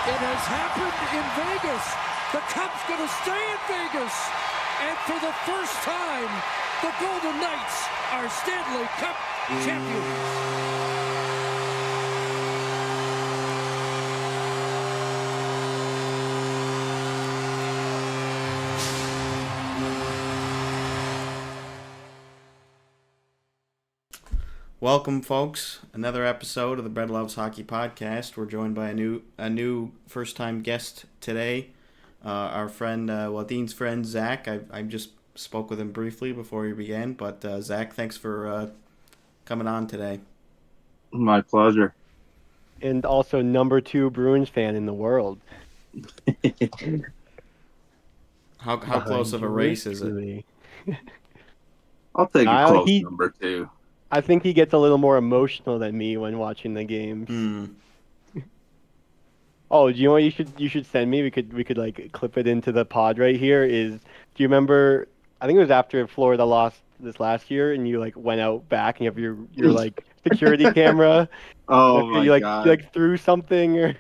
It has happened in Vegas. The Cup's going to stay in Vegas. And for the first time, the Golden Knights are Stanley Cup champions. Welcome, folks. Another episode of the Bread Loves Hockey podcast. We're joined by a new first-time guest today. Our friend, Dean's friend, Zach. I just spoke with him briefly before we began, but Zach, thanks for coming on today. My pleasure. And also number 2 Bruins fan in the world. How close of a race is it? I'll take a close number 2. I think he gets a little more emotional than me when watching the games. Oh, do you know what you should send me? We could like clip it into the pod right here. Do you remember? I think it was after Florida lost this last year, and you like went out back and you have your like security camera. Oh my God! You like threw something or.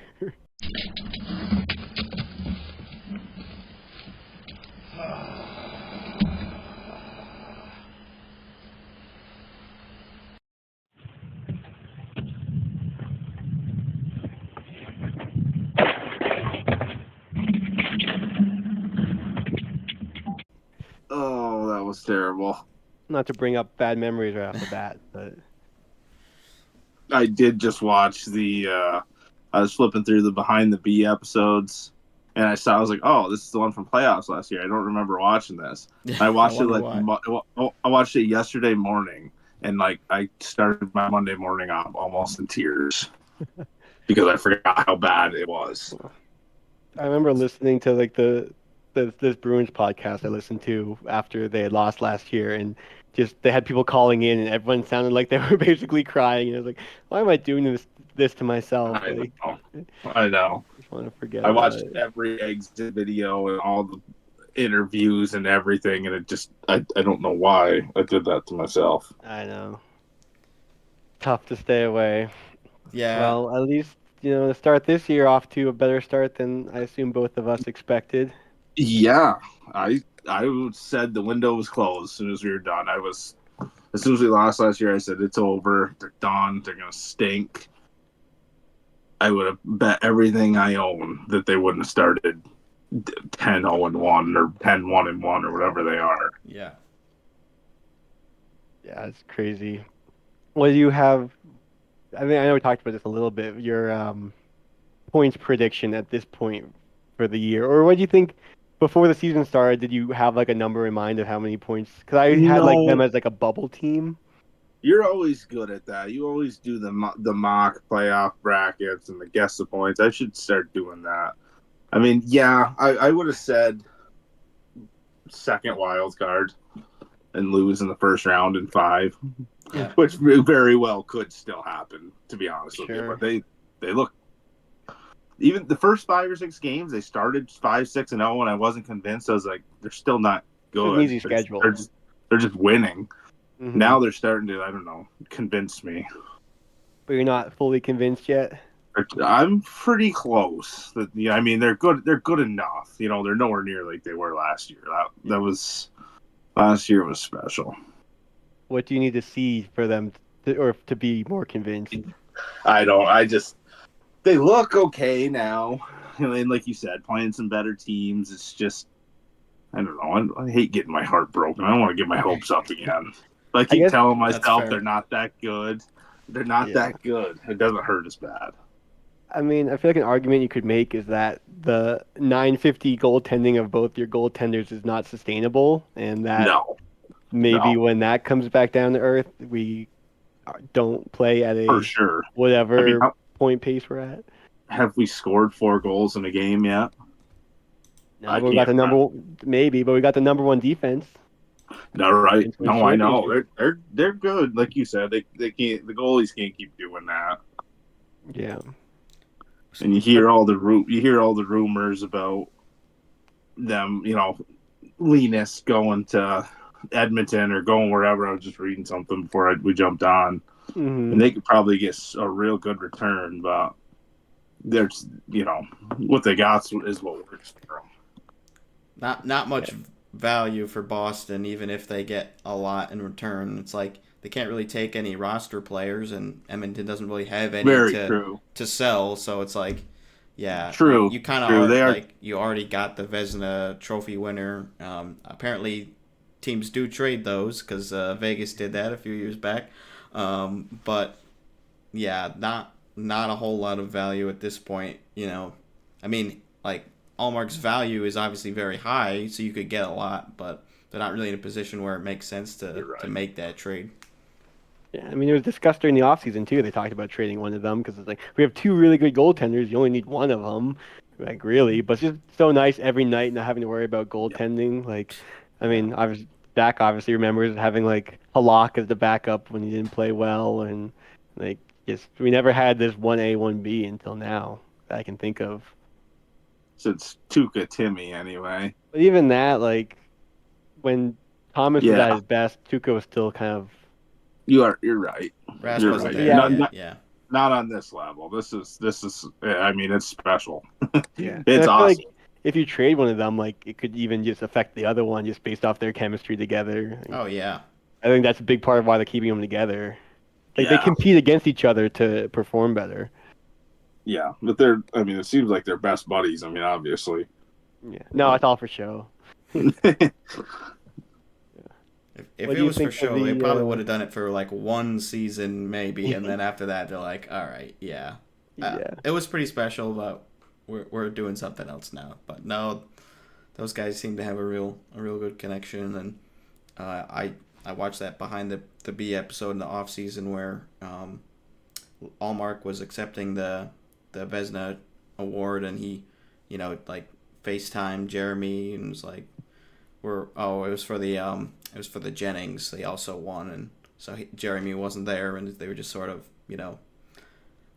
Oh, that was terrible. Not to bring up bad memories right off the bat, but I did just watch I was flipping through the Behind the B episodes, and I was like, oh, this is the one from playoffs last year. I don't remember watching this. I watched I watched it yesterday morning, and like I started my Monday morning off almost in tears because I forgot how bad it was. I remember listening to like this Bruins podcast I listened to after they had lost last year, and just they had people calling in, and everyone sounded like they were basically crying. And I was like, why am I doing this to myself? I know. I just want to forget. I watched every exit video and all the interviews and everything, and it just I don't know why I did that to myself. I know. Tough to stay away. Yeah. Well, at least the start this year off to a better start than I assume both of us expected. Yeah, I said the window was closed as soon as we were done. As soon as we lost last year, I said it's over. They're done. They're gonna stink. I would have bet everything I own that they wouldn't have started 10-0-1 or 10-1-1 or whatever they are. Yeah. Yeah, it's crazy. What do you have? I mean, I know we talked about this a little bit. Your points prediction at this point for the year, or what do you think? Before the season started, did you have like a number in mind of how many points? Because I had like them as like a bubble team. You're always good at that. You always do the mock playoff brackets and the guess the points. I should start doing that. I mean, yeah, I would have said second wild card and lose in the first round in 5, which very well could still happen, to be honest with you. But they look. Even the first 5 or 6 games, they started 5-6-0, and I wasn't convinced. I was like, they're still not good. It's an easy schedule. They're just winning. Mm-hmm. Now they're starting to, I don't know, convince me. But you're not fully convinced yet? I'm pretty close. I mean, they're good. They're good enough. They're nowhere near like they were last year. That was last year was special. What do you need to see for them to be more convinced? They look okay now. And like you said, playing some better teams. It's just, I don't know. I hate getting my heart broken. I don't want to get my hopes up again. I keep telling myself they're not that good. They're not that good. It doesn't hurt as bad. I mean, I feel like an argument you could make is that the .950 goaltending of both your goaltenders is not sustainable, and that when that comes back down to earth, we don't play at for sure whatever point pace we're at. Have we scored 4 goals in a game yet? No, we got but we got the number 1 defense. No, right? No, I know they're good. Like you said, they can't. The goalies can't keep doing that. Yeah. And you hear all the rumors about them. Linus going to Edmonton or going wherever. I was just reading something before we jumped on, and they could probably get a real good return, but there's what they got is what works for them. Not much value for Boston, even if they get a lot in return. It's like they can't really take any roster players, and Edmonton doesn't really have any Very true. to sell. So it's like, yeah, True. you kind of True. are They are. like you already got the Vezina Trophy winner. Apparently, teams do trade those because Vegas did that a few years back. But yeah, not a whole lot of value at this point. I mean, like Allmark's value is obviously very high, so you could get a lot, but they're not really in a position where it makes sense to make that trade. Yeah, I mean, it was discussed during the offseason, too. They talked about trading one of them because it's like, we have two really good goaltenders. You only need one of them. Like, really? But it's just so nice every night not having to worry about goaltending. Like, I mean, Dak obviously remembers having, like, Halak as the backup when he didn't play well. And, like, just we never had this 1A, 1B until now that I can think of. Since Tuca Timmy, anyway. But even that, like, when Thomas was Yeah. at his best, Tuca was still kind of... You're right. Rask You're wasn't right. there Yeah. yet. Not on this level. This is. I mean, it's special. Yeah, It's and I feel awesome. like if you trade one of them, like it could even just affect the other one just based off their chemistry together. Oh yeah. I think that's a big part of why they're keeping them together. Like they Yeah. compete against each other to perform better. Yeah, but I mean, it seems like they're best buddies. I mean, obviously. Yeah, no, it's all for show. If What it do you was for think of show, they the, probably would have done it for like one season maybe, and then after that they're like, all right, yeah. Yeah. It was pretty special, but we're doing something else now. But no, those guys seem to have a real good connection, and I watched that behind the B episode in the off season where Allmark was accepting the Vezina award, and he, like FaceTime Jeremy and was like, it was for the Jennings. They also won, and so Jeremy wasn't there, and they were just sort of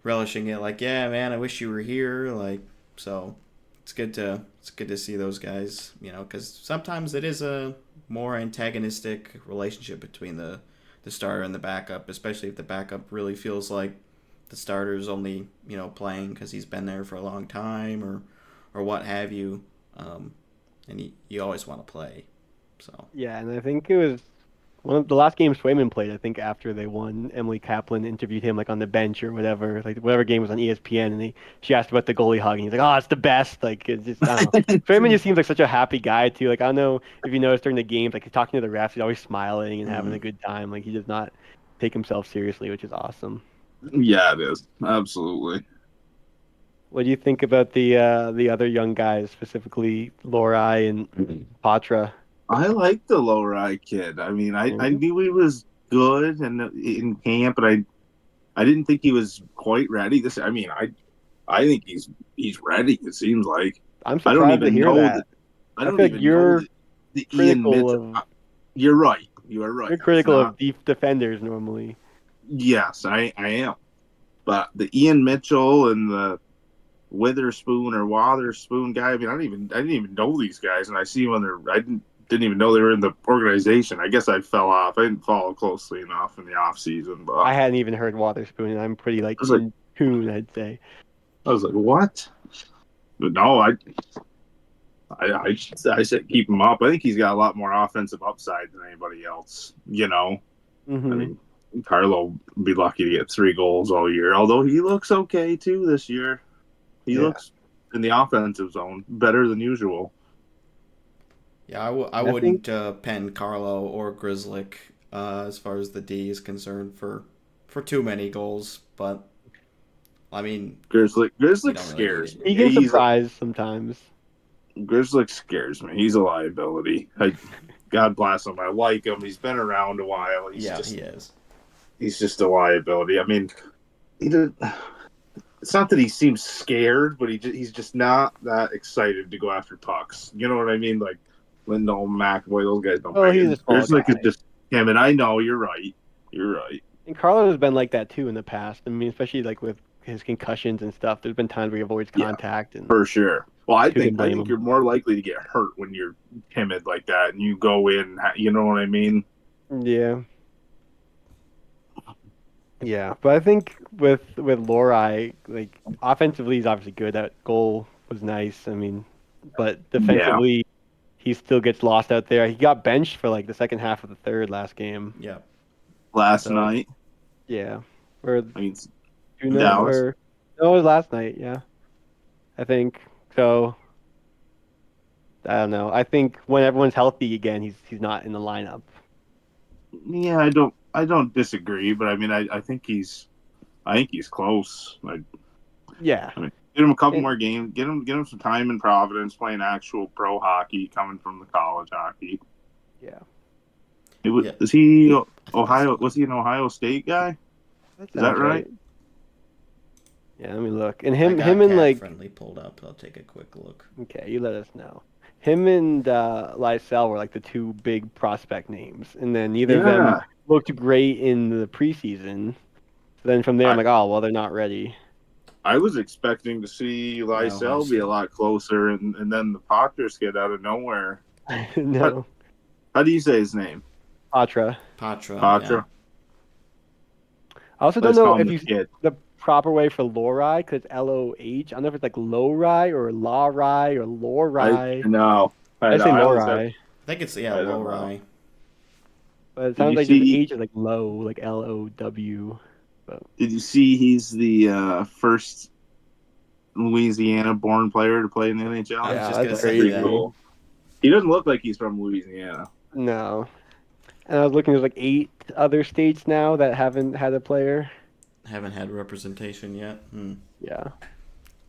relishing it, like, yeah, man, I wish you were here. Like, so it's good to see those guys, because sometimes it is a more antagonistic relationship between the starter and the backup, especially if the backup really feels like the starter's only playing because he's been there for a long time or what have you, and you always want to play. So Yeah, and I think it was one of the last game Swayman played. I think after they won, Emily Kaplan interviewed him like on the bench or whatever, like whatever game was on ESPN, and she asked about the goalie hug, and he's like, "Oh, it's the best." Like it's just I don't know. Swayman just seems like such a happy guy too. Like I don't know if you noticed during the games, like he's talking to the refs, he's always smiling and having a good time. Like he does not take himself seriously, which is awesome. Yeah, it is absolutely. What do you think about the other young guys, specifically Lorai and Patra? I like the Lowry kid. I mean, I Mhm. knew he was good and in camp, but I didn't think he was quite ready. I mean, I think he's ready. It seems like I'm I don't surprised to even hear know that. I I don't feel like even know you're the Ian critical Mitchell. of You're right. You are right. you're It's critical not. of deep defenders normally. Yes, I am. But the Ian Mitchell and the Witherspoon or Wotherspoon guy. I mean, I didn't even know these guys, and I see when I didn't even know they were in the organization. I guess I fell off. I didn't follow closely enough in the off season, but I hadn't even heard Waterspoon, and I'm pretty like I was like, in tune, I'd say. what? But no, I said keep him up. I think he's got a lot more offensive upside than anybody else. I Hmm. mean, Carlo would be lucky to get 3 goals all year. Although he looks okay too this year. He Yeah, looks in the offensive zone better than usual. yeah, I I think wouldn't pen Carlo or Grizzlick as far as the D is concerned for too many goals, but I mean, Grizzly you don't really need scares it. me. he can surprise sometimes. Grizzly scares me. He's a liability. God bless him. I like him. He's been around a while. Yeah, he is. He's just a liability. I mean, he did. It's not that he seems scared, but he's just not that excited to go after pucks. You know what I mean? Like Lindholm, McAvoy, those guys don't Well, bring he's a it. small Grizzly could guy, just him, and I know you're right. You're right. and Carlo has been like that too in the past. I mean, especially like with his concussions and stuff. There's been times where he avoids Yeah, contact, and for sure. Well, who can I blame think him? you're more likely to get hurt when you're timid like that, and you go in. You know what I mean? Yeah. Yeah, but I think with Lorai, like offensively, he's obviously good at goal was nice. I mean, but Yeah. defensively, he still gets lost out there. He got benched for like the second half of the third last game. Yeah. Last So night yeah, or against you know, Dallas. or no, it was last night. Yeah, I think so. I don't know. I think when everyone's healthy again, he's not in the lineup. Yeah, I don't disagree, but I mean I think he's close. Yeah, I mean, get him a couple and more games. Get him some time in Providence playing actual pro hockey, coming from the college hockey. yeah, Yeah. Is he I think that's the Ohio? one. Was he an Ohio State guy? that Is that sounds right? right. Yeah, let me look. And I him got and Cat like Friendly pulled up. I'll take a quick look. okay, you let us know. Him and Lysell were like the two big prospect names, and then neither of them Yeah, looked great in the preseason. So then from there, I'm I like, oh well, they're not ready. I was expecting to see Yeah, Ohio Lysell be a State. lot closer, and then the Potters get out of nowhere. How, No, how do you say his name? Patra. Patra, yeah. Patra. I also I don't just know call him if the you kid. the proper way for Lorai because it's Loh. I don't know if it's like Lorai or Laurai or I Lorai. know. I I know. say I always have. Lorai, I think it's, I Low don't know. Rye. but it Did sounds you like just see? H is like low, like Low. But Did you see? He's the first Louisiana-born player to play in the I NHL. was yeah, just that's gonna That's say pretty that. crazy. cool. He doesn't look like he's from Louisiana. No. And I was looking, there's like 8 other states now that haven't had a player. Haven't had representation yet. Yeah.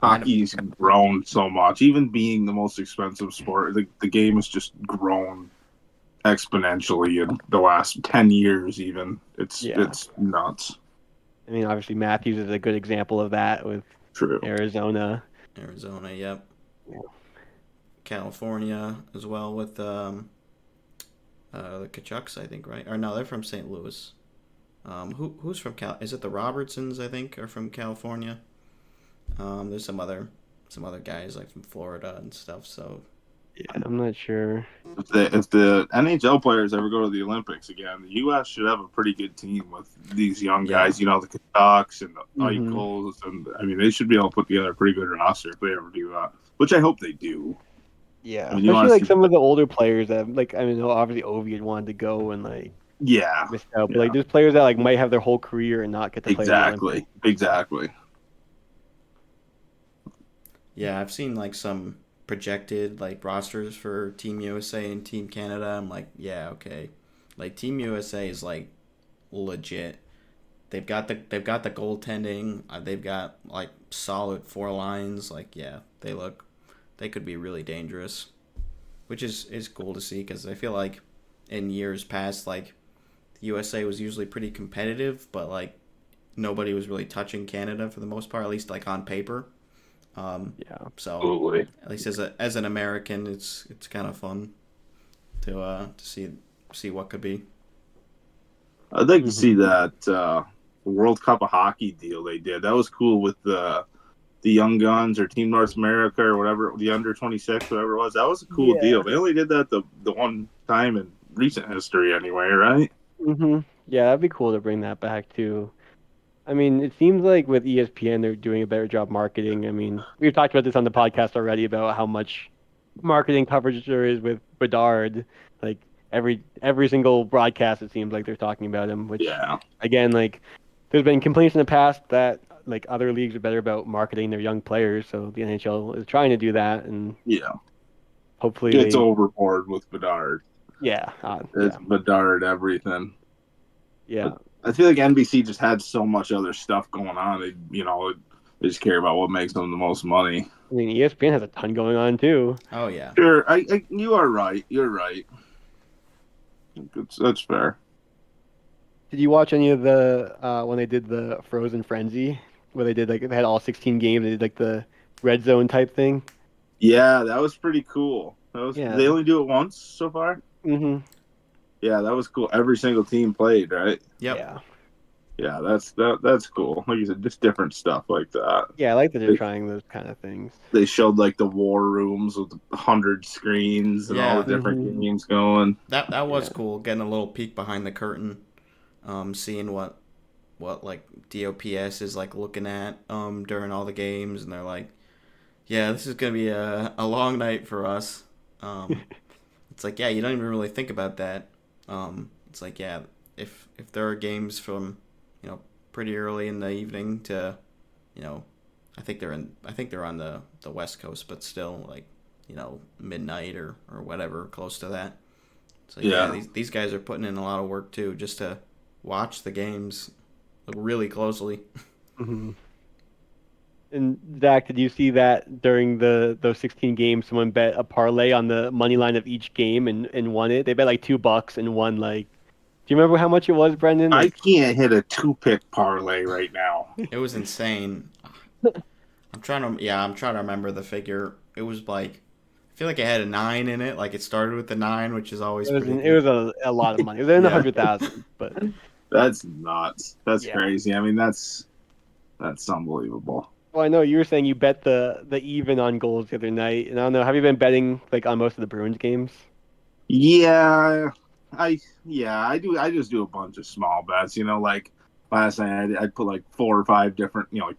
I don't, Hockey's grown so much. Even being the most expensive sport, the game has just grown exponentially in the last 10 years. Even Yeah. it's nuts. I mean, obviously Matthews is a good example of that with True. Arizona. Arizona, yep. Yeah. California as well with the Kachucks, I think, right? Or no, they're from St. Louis. Who's from Cal? Is it the Robertsons? I think are from California. There's some other guys like from Florida and stuff. So Yeah, I'm not sure. If the NHL players ever go to the Olympics again, the U.S. should have a pretty good team with these young yeah, guys. You know, the Canucks and the Hmm. Eichels, and I mean, they should be able to put together a pretty good roster if they ever do that. Which I hope they do. Yeah, I mean, you especially want to like see, some of the older players that like I mean, obviously Ovi had wanted to go and like yeah, missed out, but like yeah, there's players that like might have their whole career and not get to play in the Olympics. exactly. yeah. I've seen like some projected like rosters for Team USA and Team Canada. I'm like, yeah, okay. Like Team USA is like legit. They've got the goaltending. They've got like solid four lines. Like yeah, they could be really dangerous, which is cool to see because I feel like in years past like the USA was usually pretty competitive, but like nobody was really touching Canada for the most part, at least like on paper. Yeah. So Absolutely. at least as an American, it's kind of fun to see what could be. I'd like to Hmm. see that World Cup of Hockey deal they did. That was cool with the Young Guns or Team North America or whatever, the under 26, whatever it was. That was a cool Yeah. deal. They only did that the one time in recent history, anyway, right? Hmm. Yeah, that'd be cool to bring that back too. I mean, it seems like with ESPN, they're doing a better job marketing. I mean, we've talked about this on the podcast already about how much marketing coverage there is with Bedard. Like every single broadcast, it seems like they're talking about him. Which, Yeah, again, like there's been complaints in the past that like other leagues are better about marketing their young players. So the NHL is trying to do that, and yeah. hopefully It's they, overboard with Bedard. yeah, It's yeah, Bedard everything. But yeah. I feel like NBC just had so much other stuff going on. They just care about what makes them the most money. I mean, ESPN has a ton going on too. Oh yeah, Sure, you are right. You're right. That's fair. Did you watch any of the when they did the Frozen Frenzy, where they did like they had all 16 games, they did like the red zone type thing? Yeah, that was pretty cool. They Yeah. only do it once so far. Hmm. Yeah, that was cool. Every single team played, right? yep, Yeah. Yeah, that's cool. Like you said, just different stuff like that. Yeah, I like that they're They, trying those kind of things. they showed like the war rooms with 100 screens and all the yeah. different Hmm. games going. That was Yeah. cool. Getting a little peek behind the curtain, seeing what like DOPS is like looking at during all the games, and they're like Yeah, this is gonna be a long night for us. It's like, yeah, you don't even really think about that. It's like, yeah, if there are games from, pretty early in the evening to, you know, I think they're on the West Coast, but still like, midnight or whatever, close to that. It's like, yeah, Yeah. these guys are putting in a lot of work too, just to watch the games really closely. Hmm. And Zach, did you see that during those 16 games, someone bet a parlay on the money line of each game and won it? They bet like $2 and won like. Do you remember how much it was, Brendan? I Like, can't hit a 2-pick parlay right now. It was insane. I'm trying to remember the figure. It was like, I feel like it had a 9 in it. Like it started with the 9, which is always pretty it good. was a lot of money. It was in the Yeah. 100,000, but That's nuts. That's yeah. crazy. I mean, that's unbelievable. Well, I know you were saying you bet the even on goals the other night, and I don't know. Have you been betting like on most of the Bruins games? Yeah, I do. I just do a bunch of small bets. Like last night, I'd put like 4 or 5 different, like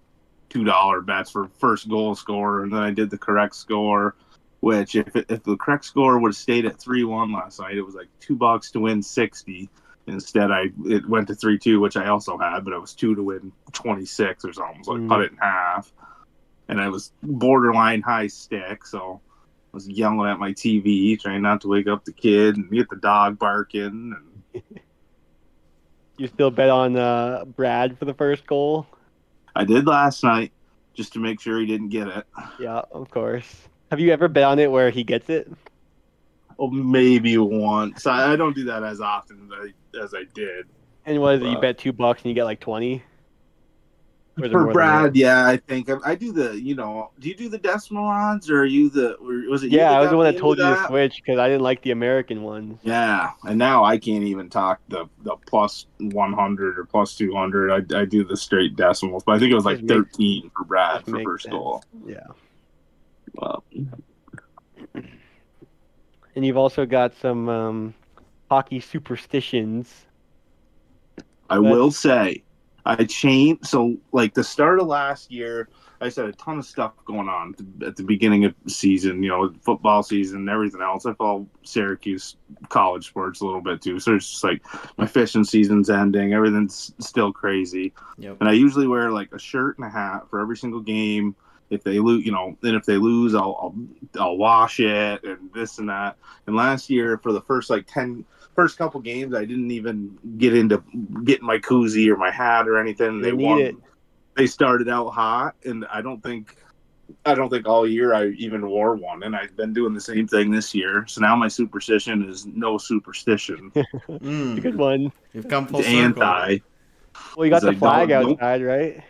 $2 bets for first goal scorer, and then I did the correct score. Which, if the correct score would have stayed at 3-1 last night, it was like $2 to win 60. Instead, it went to 3-2, which I also had, but it was 2 to win 26 or something. So I cut it in half, and I was borderline high stick, so I was yelling at my TV, trying not to wake up the kid and get the dog barking. And You still bet on Brad for the first goal? I did last night just to make sure he didn't get it. Yeah, of course. Have you ever bet on it where he gets it? Oh, maybe once. I don't do that as often as I did. And what is it? You But bet $2 and you get like 20, or is it for more than that? Brad, yeah, I think I do the. Do you do the decimal odds, or are you was it you Yeah, that I was the got one me that into told you to that? switch because I didn't like the American ones. Yeah, and now I can't even talk the plus 100 or plus 200. I do the straight decimals, but I think it was like Just makes 13 for Brad just for makes first sense. goal. Yeah. Well, And you've also got some hockey superstitions. I will That's say, I changed. So, like the start of last year, I just had a ton of stuff going on at the beginning of the season. Football season, and everything else. I follow Syracuse college sports a little bit too. So it's just like my fishing season's ending. Everything's still crazy, Yep. and I usually wear like a shirt and a hat for every single game. If they lose, then if they lose, I'll wash it and this and that. And last year, for the first couple games, I didn't even get into getting my koozie or my hat or anything. you They didn't need it. won. They started out hot, and I don't think all year I even wore one. And I've been doing the same thing this year. So now my superstition is no superstition. It's a Mm, good one. you've come It's full circle. anti. Well, you got It's the like flag don't. outside, right?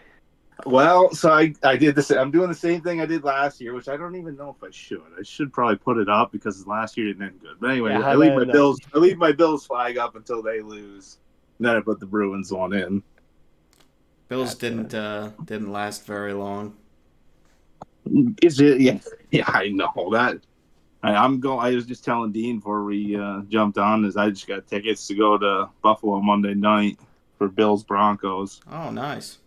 Well, so I did this. I'm doing the same thing I did last year, which I don't even know if I should. I should probably put it up because last year didn't end good. But Yeah, anyway, I how'd leave that my end up? Bills. I leave my Bills flag up until they lose. And then I put the Bruins one in. Bills Gotcha. didn't last very long. Is it? Yeah, yeah. I know that. I'm going. I was just telling Dean before we jumped on is I just got tickets to go to Buffalo Monday night for Bills Broncos. Oh, nice.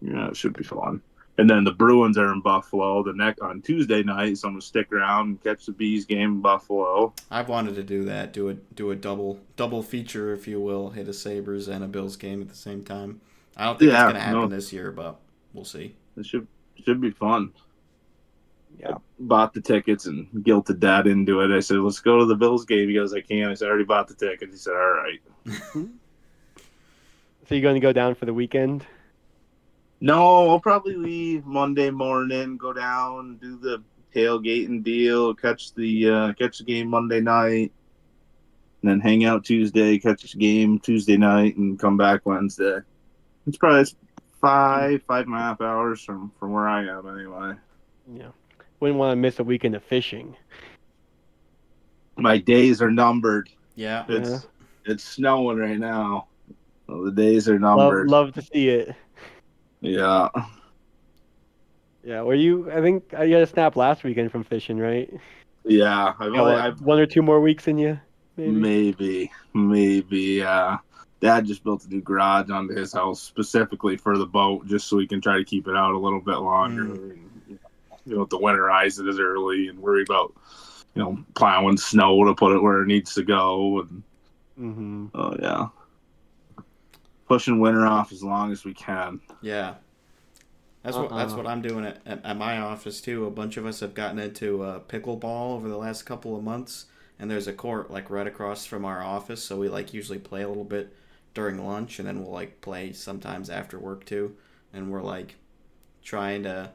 Yeah, it should be fun. And then the Bruins are in Buffalo the next on Tuesday night, so I'm gonna stick around and catch the Bees game in Buffalo. I've wanted to do that. Do a double feature, if you will. Hit a Sabres and a Bills game at the same time. I don't think it's Yeah, gonna happen no, this year, but we'll see. it should be fun. I Yeah. bought the tickets and guilted Dad into it. I said, "Let's go to the Bills game." He goes, "I can't." I said, "I already bought the tickets." He said, "All right." So you're going to go down for the weekend? No, I'll probably leave Monday morning, go down, do the tailgating deal, catch the game Monday night, and then hang out Tuesday, catch the game Tuesday night, and come back Wednesday. It's probably 5.5 hours from where I am anyway. Yeah. Wouldn't want to miss a weekend of fishing. My days are numbered. Yeah. Yeah. It's snowing right now. So the days are Love numbered. love to see it. Yeah. Yeah. Were you? I think you had a snap last weekend from fishing, right? Yeah. Got what? I've 1 or 2 more weeks in you, maybe. maybe. Dad just built a new garage onto his house specifically for the boat, just so we can try to keep it out a little bit longer. Mm. And, to winterize it as early and worry about plowing snow to put it where it needs to go. And oh yeah, pushing winter off as long as we can. Yeah. That's what I'm doing at my office too. A bunch of us have gotten into pickleball over the last couple of months, and there's a court like right across from our office, so we like usually play a little bit during lunch, and then we'll like play sometimes after work too, and we're like trying to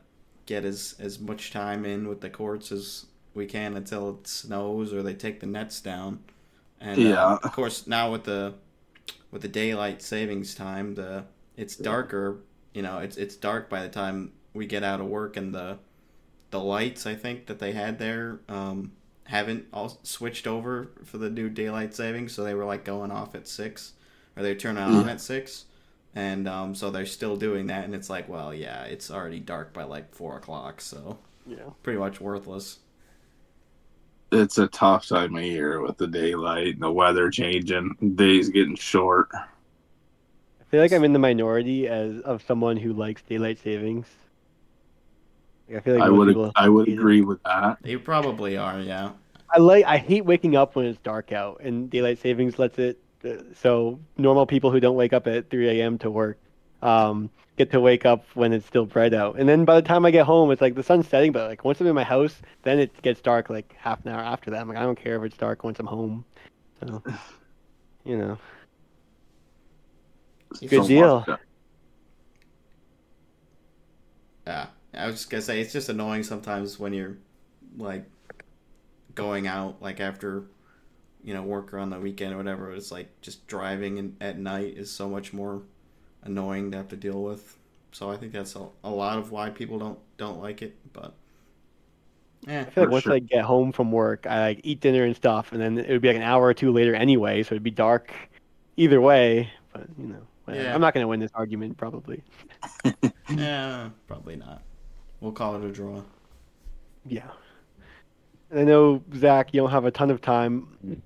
get as much time in with the courts as we can until it snows or they take the nets down. And of course now with the daylight savings time, it's darker. It's dark by the time we get out of work, and the lights I think that they had there haven't all switched over for the new daylight savings, so they were like going off at 6, or they turn it on at 6, and so they're still doing that, and it's like, well, yeah, it's already dark by like 4 o'clock, so pretty much worthless. It's a tough time of year with the daylight and the weather changing, days getting short. I feel like I'm in the minority of someone who likes daylight savings. Like, I feel like most people I would hate agree it. with that. You probably are, yeah. I hate waking up when it's dark out, and daylight savings lets it so normal people who don't wake up at 3 a.m. to work get to wake up when it's still bright out. And then by the time I get home, it's like the sun's setting, but like once I'm in my house, then it gets dark like half an hour after that. I'm like, I don't care if it's dark once I'm home. So, good deal. Yeah, I was just gonna say it's just annoying sometimes when you're like going out like after work or on the weekend or whatever. It's like just driving at night is so much more annoying to have to deal with. So I think that's a lot of why people don't like it. But I feel like once I get home from work, I like eat dinner and stuff, and then it would be like an hour or two later anyway, so it'd be dark either way. But whatever. Yeah. I'm not gonna win this argument probably. Yeah, probably not. We'll call it a draw. Yeah. I know, Zach, you don't have a ton of time,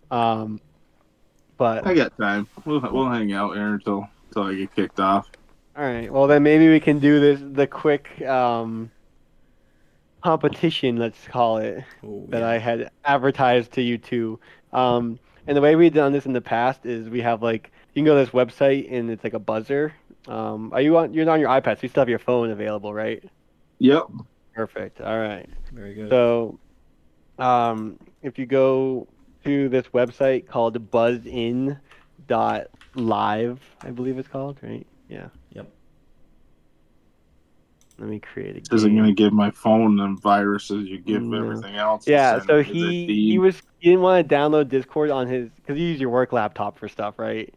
but I got time. We'll hang out here until I get kicked off. all right. Well, then maybe we can do the quick competition, let's call it, that I had advertised to you two. And the way we've done this in the past is we have like you can go to this website and it's like a buzzer. You're on your iPad, so you still have your phone available, right? Yep. Perfect. All right. Very good. So, if you go to this website called buzzin.live, I believe it's called, right? Yeah. Yep. Let me create a game. Isn't going to give my phone them viruses you give everything else. Yeah, so he didn't want to download Discord on his because you use your work laptop for stuff, right?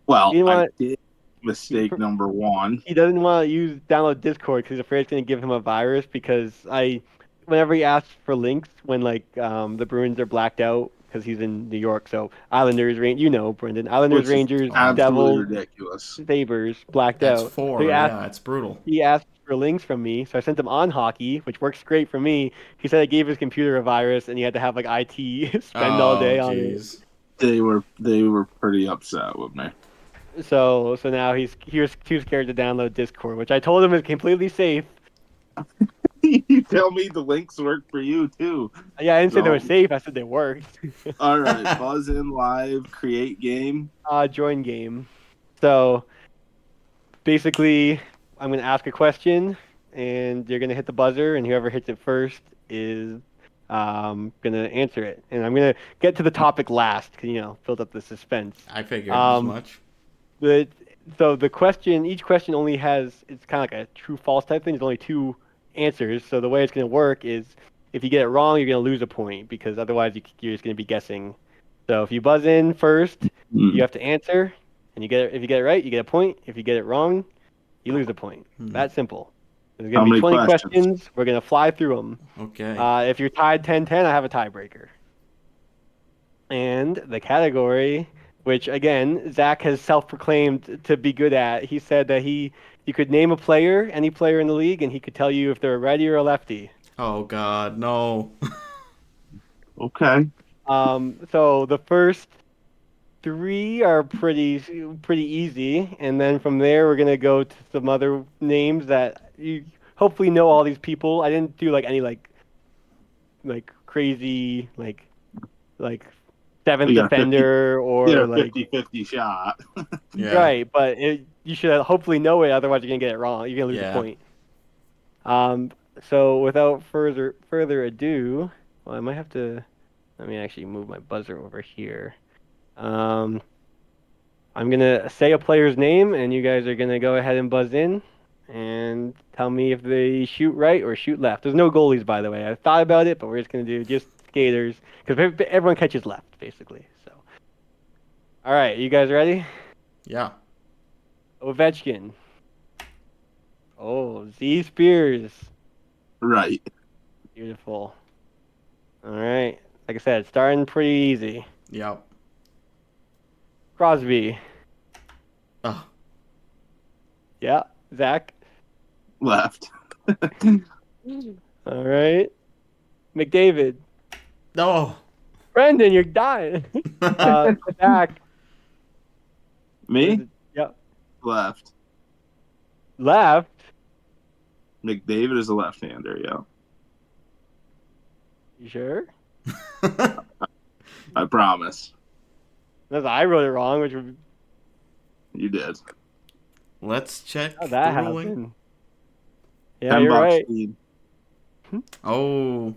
Well, I did mistake number one. He doesn't want to download Discord because he's afraid it's going to give him a virus. Because whenever he asks for links when like the Bruins are blacked out because he's in New York, so Islanders, Brendan, Islanders, Rangers, Devils, ridiculous. Sabres blacked That's out. 4. So yeah, it's brutal. He asked for links from me, so I sent him on hockey, which works great for me. He said I gave his computer a virus, and he had to have like IT spend all day on it. They were pretty upset with me. So now he was too scared to download Discord, which I told him is completely safe. You tell me the links work for you too. Yeah, I didn't say they were safe. I said they worked. All right, buzz in live, create game. Join game. So basically, I'm going to ask a question, and you're going to hit the buzzer, and whoever hits it first is going to answer it. And I'm going to get to the topic last, because, build up the suspense. I figured as much. So each question only it's kind of like a true-false type thing. There's only 2 answers. So the way it's going to work is if you get it wrong, you're going to lose a point, because otherwise you're just going to be guessing. So if you buzz in first, you have to answer, and if you get it right, you get a point. If you get it wrong, you lose a point. That simple. There's going to be 20 questions. We're going to fly through them. Okay. If you're tied 10-10, I have a tiebreaker. And the category, which again, Zach has self-proclaimed to be good at. He said that you could name a player, any player in the league, and he could tell you if they're a righty or a lefty. Oh God, no. Okay. So the first 3 are pretty easy, and then from there we're gonna go to some other names that hopefully know all these people. I didn't do like any like crazy like seventh You got 50, defender you got or a like 50-50 shot. Yeah. right, but you should hopefully know it. Otherwise, you're gonna get it wrong. You're gonna lose a Yeah. point. So without further ado, well, I might have to. Let me actually move my buzzer over here. Um, I'm gonna say a player's name, and you guys are gonna go ahead and buzz in, and tell me if they shoot right or shoot left. There's no goalies, by the way. I thought about it, but we're just gonna do just skaters because everyone catches left, basically. So, all right, you guys ready? Yeah. Ovechkin. Oh, Z Spears. Right. Beautiful. All right. Like I said, starting pretty easy. Yep. Crosby. Oh. Yeah. Zach. Left. All right. McDavid. No. Brendan, you're dying. Zach. What is Me? it? Yep. Left. Left. McDavid is a left-hander, yeah. You sure? I promise. Unless I wrote it wrong, which would You did. Let's check how the that ruling. happened. Yeah, $10 you're right. Steve. Oh.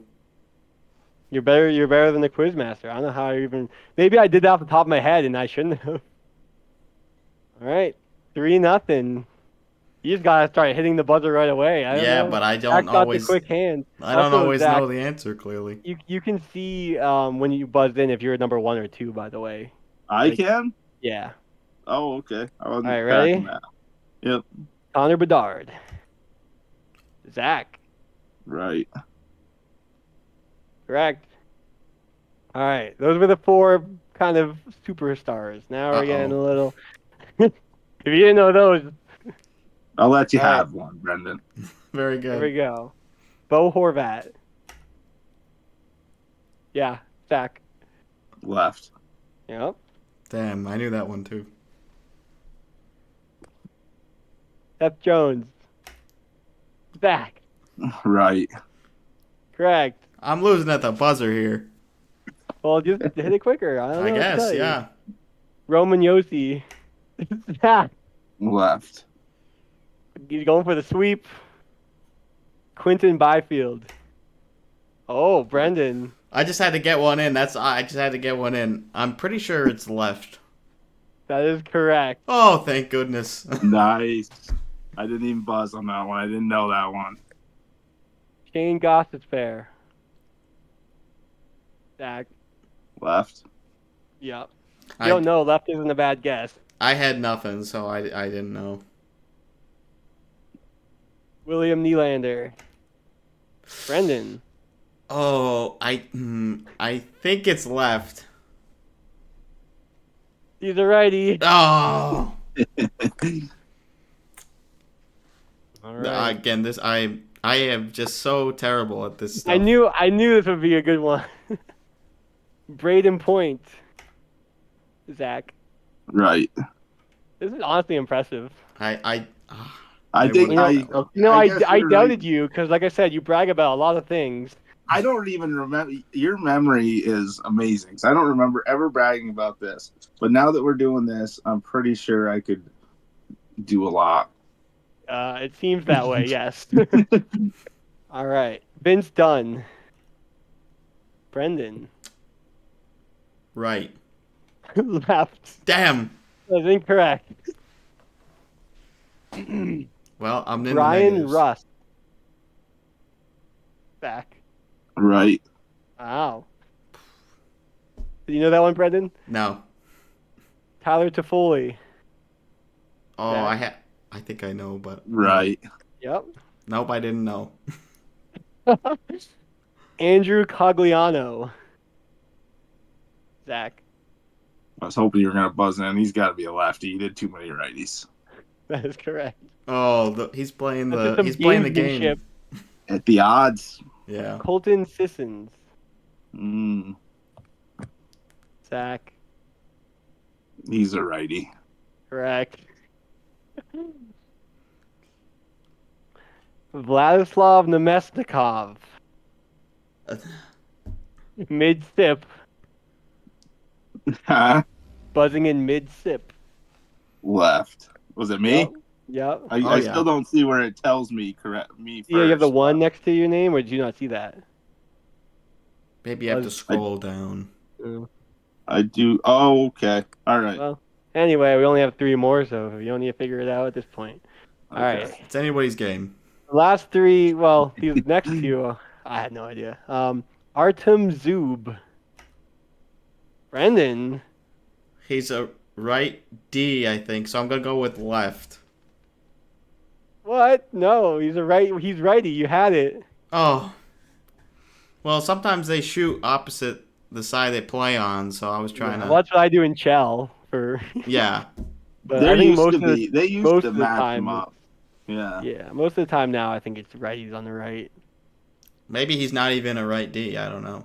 You're better. You're better than the quizmaster. I don't know how I even. Maybe I did that off the top of my head, and I shouldn't have. All right, 3-0. You just gotta start hitting the buzzer right away. I don't Yeah, know. but I Zach don't got the always. quick hand. I don't Also, always Zach, know the answer clearly. you can see when you buzzed in if you're number 1 or 2. By the way. I Like, can? yeah. Oh, okay. I All wasn't right, tracking ready? that. Yep. Connor Bedard. Zach. Right. Correct. All right, those were the 4 kind of superstars. Now we're getting Uh-oh. a little. If you didn't know those, I'll let you all right, have one, Brendan. Very here we good. go. Bo Horvat. Yeah, Zach. Left. Yep. Damn, I knew that one too. Seth Jones. Zach. Right. Correct. I'm losing at the buzzer here. Well, just hit it quicker. I don't I know what to guess, tell you. yeah. Roman Yossi. Zach. Left. He's going for the sweep. Quentin Byfield. Oh, Brendan. I just had to get one in. I just had to get one in. I'm pretty sure it's left. That is correct. Oh, thank goodness. Nice. I didn't even buzz on that one. I didn't know that one. Shane Gostisbehere. Zach. Left. Yep. You I don't know. Left isn't a bad guess. I had nothing, so I didn't know. William Nylander. Brendan. Oh, I think it's left. He's a righty. Oh. All right. Again, I am just so terrible at this stuff. I knew this would be a good one. Braden Point. Zach. Right. This is honestly impressive. I I think would've I. got that one. You know, guess I you're doubted right. you because, like I said, you brag about a lot of things. I don't even remember. Your memory is amazing. So I don't remember ever bragging about this. But now that we're doing this, I'm pretty sure I could do a lot. It seems that way, yes. All right. Vince Dunn. Brendan. Right. Left. Damn. That's incorrect. Well, I'm in the Brian negatives. Rust. Back. Right. Wow. Did you know that one, Brendan? No. Tyler Toffoli. Oh, Zach. I think I know, but Right. Yep. Nope, I didn't know. Andrew Cogliano. Zach. I was hoping you were gonna buzz in. He's got to be a lefty. He did too many righties. That is correct. Oh, he's playing That's the just some he's playing the gamesmanship. game. At the odds. Yeah. Colton Sissons. Mm, Zach. he's a righty. Correct. Vladislav Nemesnikov. Mid-sip. Huh? Buzzing in mid-sip. Left. Was it Yep. me? Yep. I, Oh, I yeah. still don't see where it tells me me Yeah, you have the first. one next to your name, or did you not see that? Maybe you have to Buzz. scroll down. I do. Oh, okay. All right. Well, anyway, we only have 3 more, so you don't need to figure it out at this point. All Okay. right. It's anybody's game. The last 3, well, these next few, I had no idea. Artem Zub. Brendan. He's a right D, I think, so I'm gonna go with left. What? No, he's righty. You had it. Oh, well, sometimes they shoot opposite the side they play on, so I was trying Yeah, to. well, that's what I do in Chell for. Yeah, But I think most of the They used most to of the match them time, up. Yeah. yeah, most of the time now I think it's righties on the right. maybe he's not even a right D. I don't know.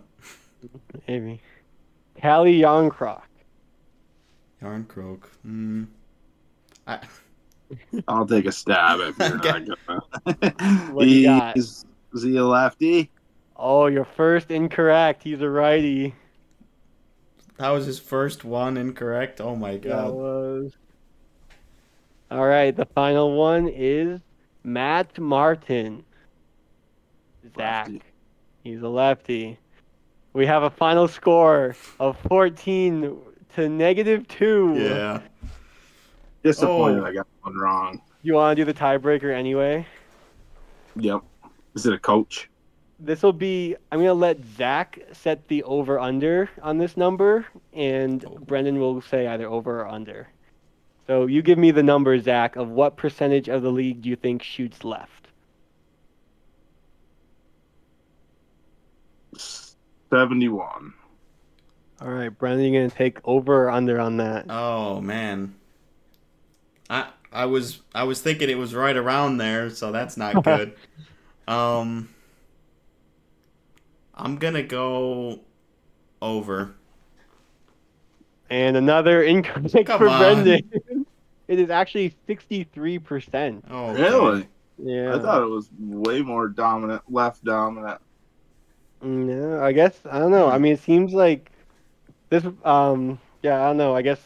Maybe. Callie Yonkrock. Yarn croak. I, I'll take a stab if you're Okay. not gonna. What do you got? Is he a lefty? Oh, your first incorrect. He's a righty. that was his first one incorrect. Oh my That god. was. All right, the final one is Matt Martin. Zach. Lefty. He's a lefty. We have a final score of 14 to -2. Yeah. Disappointed Oh. I got one wrong. You want to do the tiebreaker anyway? Yep. Is it a coach? This will be. I'm gonna let Zach set the over/under on this number, and Brendan will say either over or under. So you give me the number, Zach, of what percentage of the league do you think shoots left? 71. All right, Brendan, you gonna take over or under on that? Oh man. I was thinking it was right around there, so that's not good. I'm gonna go over. And another incorrect Come for on. Brendan. It is actually 63%. Oh, Really? Yeah. I thought it was way more dominant, left dominant. No, I guess I don't know. I mean, it seems like this. Yeah, I don't know. I guess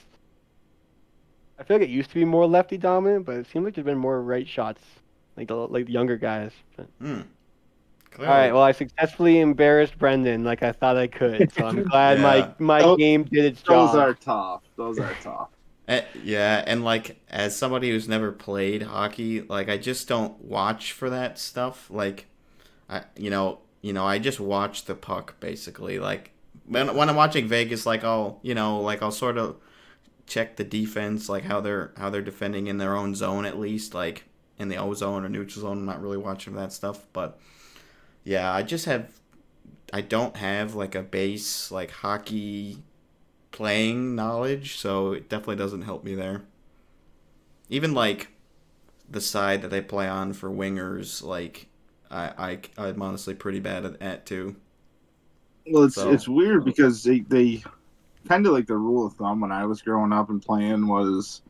I feel like it used to be more lefty dominant, but it seems like there's been more right shots, like the younger guys. But... Hmm. All right. Well, I successfully embarrassed Brendan like I thought I could. So I'm glad Yeah. my game did its job. Those are tough. Those are tough. Yeah, and like as somebody who's never played hockey, like I just don't watch for that stuff. Like, I just watch the puck basically. Like when I'm watching Vegas, like I'll sort of check the defense, like how they're defending in their own zone at least, like in the O zone or neutral zone. I'm not really watching for that stuff, but yeah, I don't have like a base like hockey playing knowledge, so it definitely doesn't help me there. Even like the side that they play on for wingers, like I'm honestly pretty bad at too. Well, So- it's weird because they kind of like the rule of thumb when I was growing up and playing was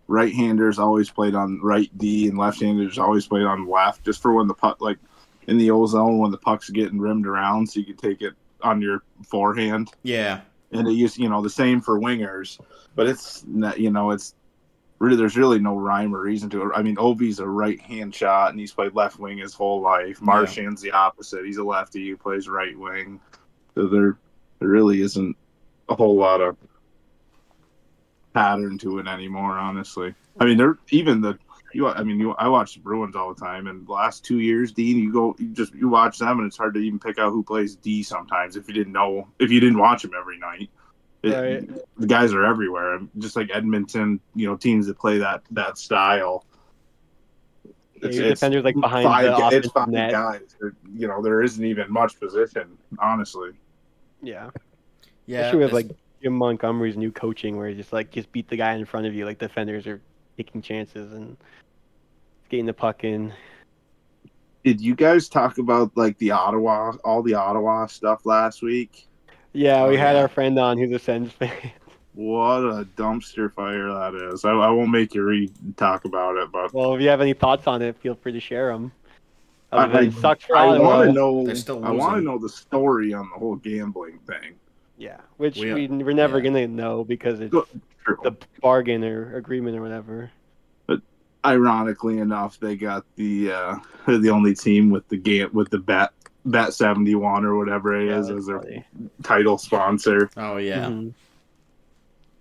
right-handers always played on right D and left-handers always played on left, just for when the puck, like in the O zone, when the puck's getting rimmed around, so you could take it on your forehand. Yeah, And it used, the same for wingers, but it's not, it's really, there's really no rhyme or reason to it. I mean, Ovi's a right-hand shot, and he's played left wing his whole life. Marchand's the opposite. He's a lefty who plays right wing. So there really isn't a whole lot of pattern to it anymore, honestly. I mean, I watch the Bruins all the time, and the last 2 years, Dean, you watch them, and it's hard to even pick out who plays D sometimes if you didn't watch them every night. Right. The guys are everywhere, just like Edmonton. Teams that play that style. Yeah, your defender's like behind the It's offensive five net. guys. There isn't even much position, honestly. Yeah. yeah. Especially with like Jim Montgomery's new coaching, where he just beat the guy in front of you. Like defenders are taking chances and getting the puck in. Did you guys talk about like all the Ottawa stuff last week? Yeah, we had yeah. our friend on who's a Sens fan. What a dumpster fire that is! I won't make you talk about it, but Well, if you have any thoughts on it, feel free to share them. other than it sucks for I want to Ottawa. know. They're still I want to losing. know the story on the whole gambling thing. Yeah, which We- we're never yeah. gonna know because it's True. the bargain or agreement or whatever. But ironically enough, they got the only team with the bet 71 or whatever it Yeah, is that's as their funny. title sponsor. Oh yeah. Mhm.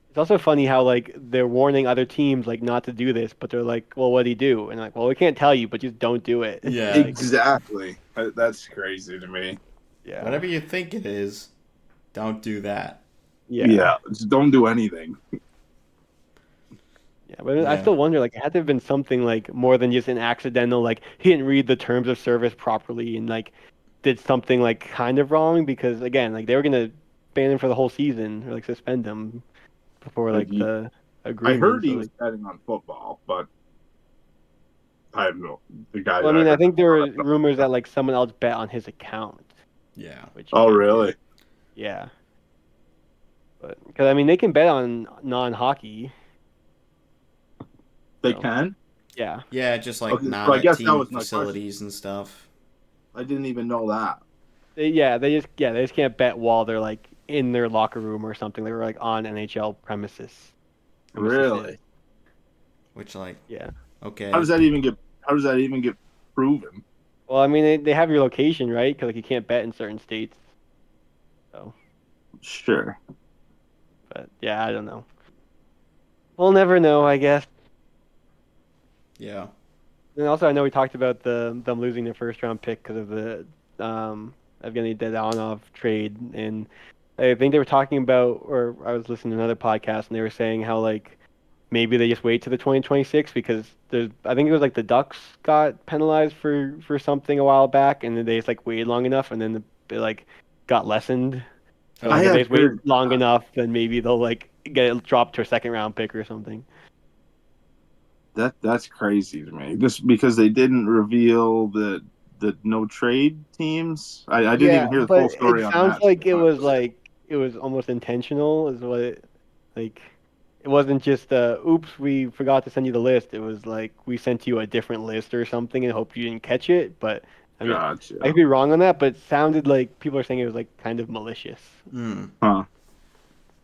It's also funny how like they're warning other teams like not to do this, but they're like, "Well, what do you do?" And like, "Well, we can't tell you, but just don't do it." Yeah. Like, Exactly. That's crazy to me. yeah, Whatever you think it is, don't do that. yeah, Just don't do anything. yeah. But I Yeah. still wonder, like, it had to have been something like more than just an accidental, like he didn't read the terms of service properly and like did something like kind of wrong because again, like they were gonna ban him for the whole season or like suspend him before Like like the I heard agreement. So he was like, betting on football, but I have no. The guy well, I that I mean, I heard. think there were rumors that like someone else bet on his account, Yeah. which you Oh, can't really? do. Yeah. But because I mean, they can bet on non-hockey. They So can. Yeah, just like Okay, not so I at guess that team was my question. facilities and stuff. I didn't even know that. They just can't bet while they're like in their locker room or something. They were like on NHL premises. Premises. Really? Which like Yeah. okay. How does that even get? How does that even get proven? Well, I mean, they have your location, right? Because like you can't bet in certain states. So, Sure. but yeah, I don't know. We'll never know, I guess. Yeah. And also, I know we talked about them losing their first round pick because of the Evgeny Dadonov trade, and I think they were talking about, or I was listening to another podcast, and they were saying how like maybe they just wait to the 2026 because there's I think it was like the Ducks got penalized for something a while back, and then they just like waited long enough, and then they like got lessened. So Oh, I like if they had just wait heard long that. enough, then maybe they'll like get it dropped to a second round pick or something. That's crazy to me. Just because they didn't reveal the no trade teams. I didn't Yeah, even hear the but full it story on sounds that. like So it was almost intentional, is what it like. It wasn't just oops, we forgot to send you the list. It was like we sent you a different list or something and hope you didn't catch it. But I mean, I gotcha. could be wrong on that, but it sounded like people are saying it was like kind of malicious. Hmm. Huh.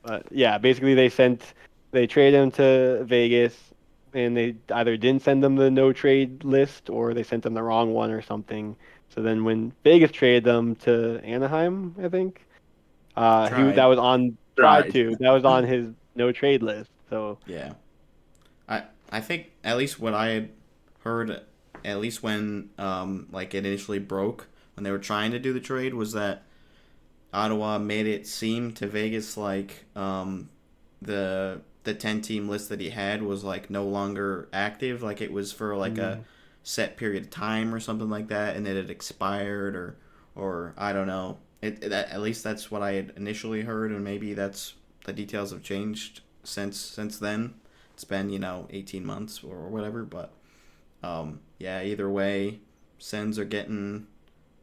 But yeah, basically they traded him to Vegas and they either didn't send them the no trade list or they sent them the wrong one or something. So then when Vegas traded them to Anaheim, I think, that Tried. was on tried Right. to that was on his no trade list. So Yeah. I think at least what I had heard, at least when like it initially broke when they were trying to do the trade, was that Ottawa made it seem to Vegas like the 10 team list that he had was like no longer active, like it was for like a set period of time or something like that, and it had expired or I don't know. At least that's what I had initially heard, and maybe that's the details have changed since then. It's been 18 months or whatever, but yeah, either way, Sens are getting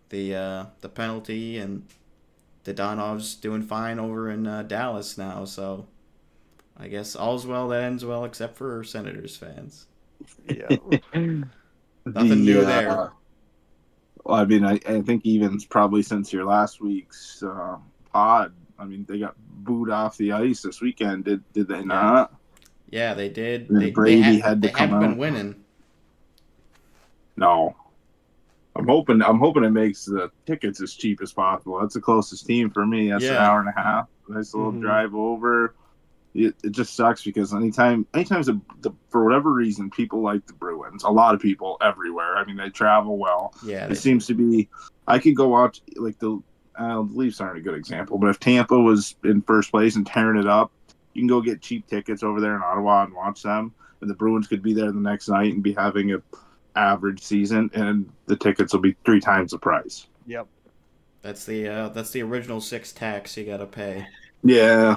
the penalty, and Dodonov's doing fine over in Dallas now, so I guess all's well that ends well, except for Senators fans. yeah. Nothing new The there. well, I mean, I think even probably since your last week's pod, I mean, they got booed off the ice this weekend. Did they not? Yeah, they did. And Brady had to They come haven't been out. winning. No, I'm hoping it makes the tickets as cheap as possible. That's the closest team for me. That's an Yeah, hour and a half. Nice little Hmm. drive over. It just sucks because anytime for whatever reason people like the Bruins. A lot of people everywhere. I mean, they travel well. yeah, It they do. seems to be. I could go watch like the Leafs aren't a good example, but if Tampa was in first place and tearing it up, you can go get cheap tickets over there in Ottawa and watch them. And the Bruins could be there the next night and be having a average season, and the tickets will be 3 times the price. Yep. That's the original six tax you gotta pay. Yeah,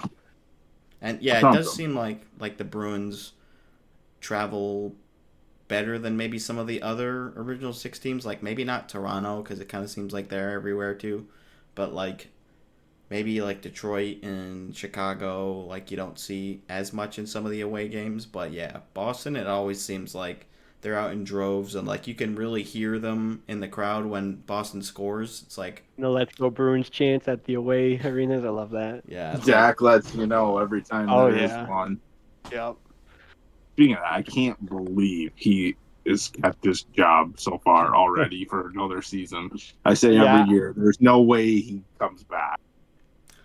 And yeah, it does something. seem like the Bruins travel better than maybe some of the other original six teams. Like maybe not Toronto because it kind of seems like they're everywhere too, but like maybe like Detroit and Chicago, like you don't see as much in some of the away games. But yeah, Boston, it always seems like they're out in droves, and like you can really hear them in the crowd when Boston scores. It's like, Let's go Bruins chants at the away arenas. I love that. yeah, it's Jack lets you know every time Oh, there is yeah. one. Yep. Speaking of that, I can't believe he has kept this job so far already for another season. I say every Yeah. year, there's no way he comes back.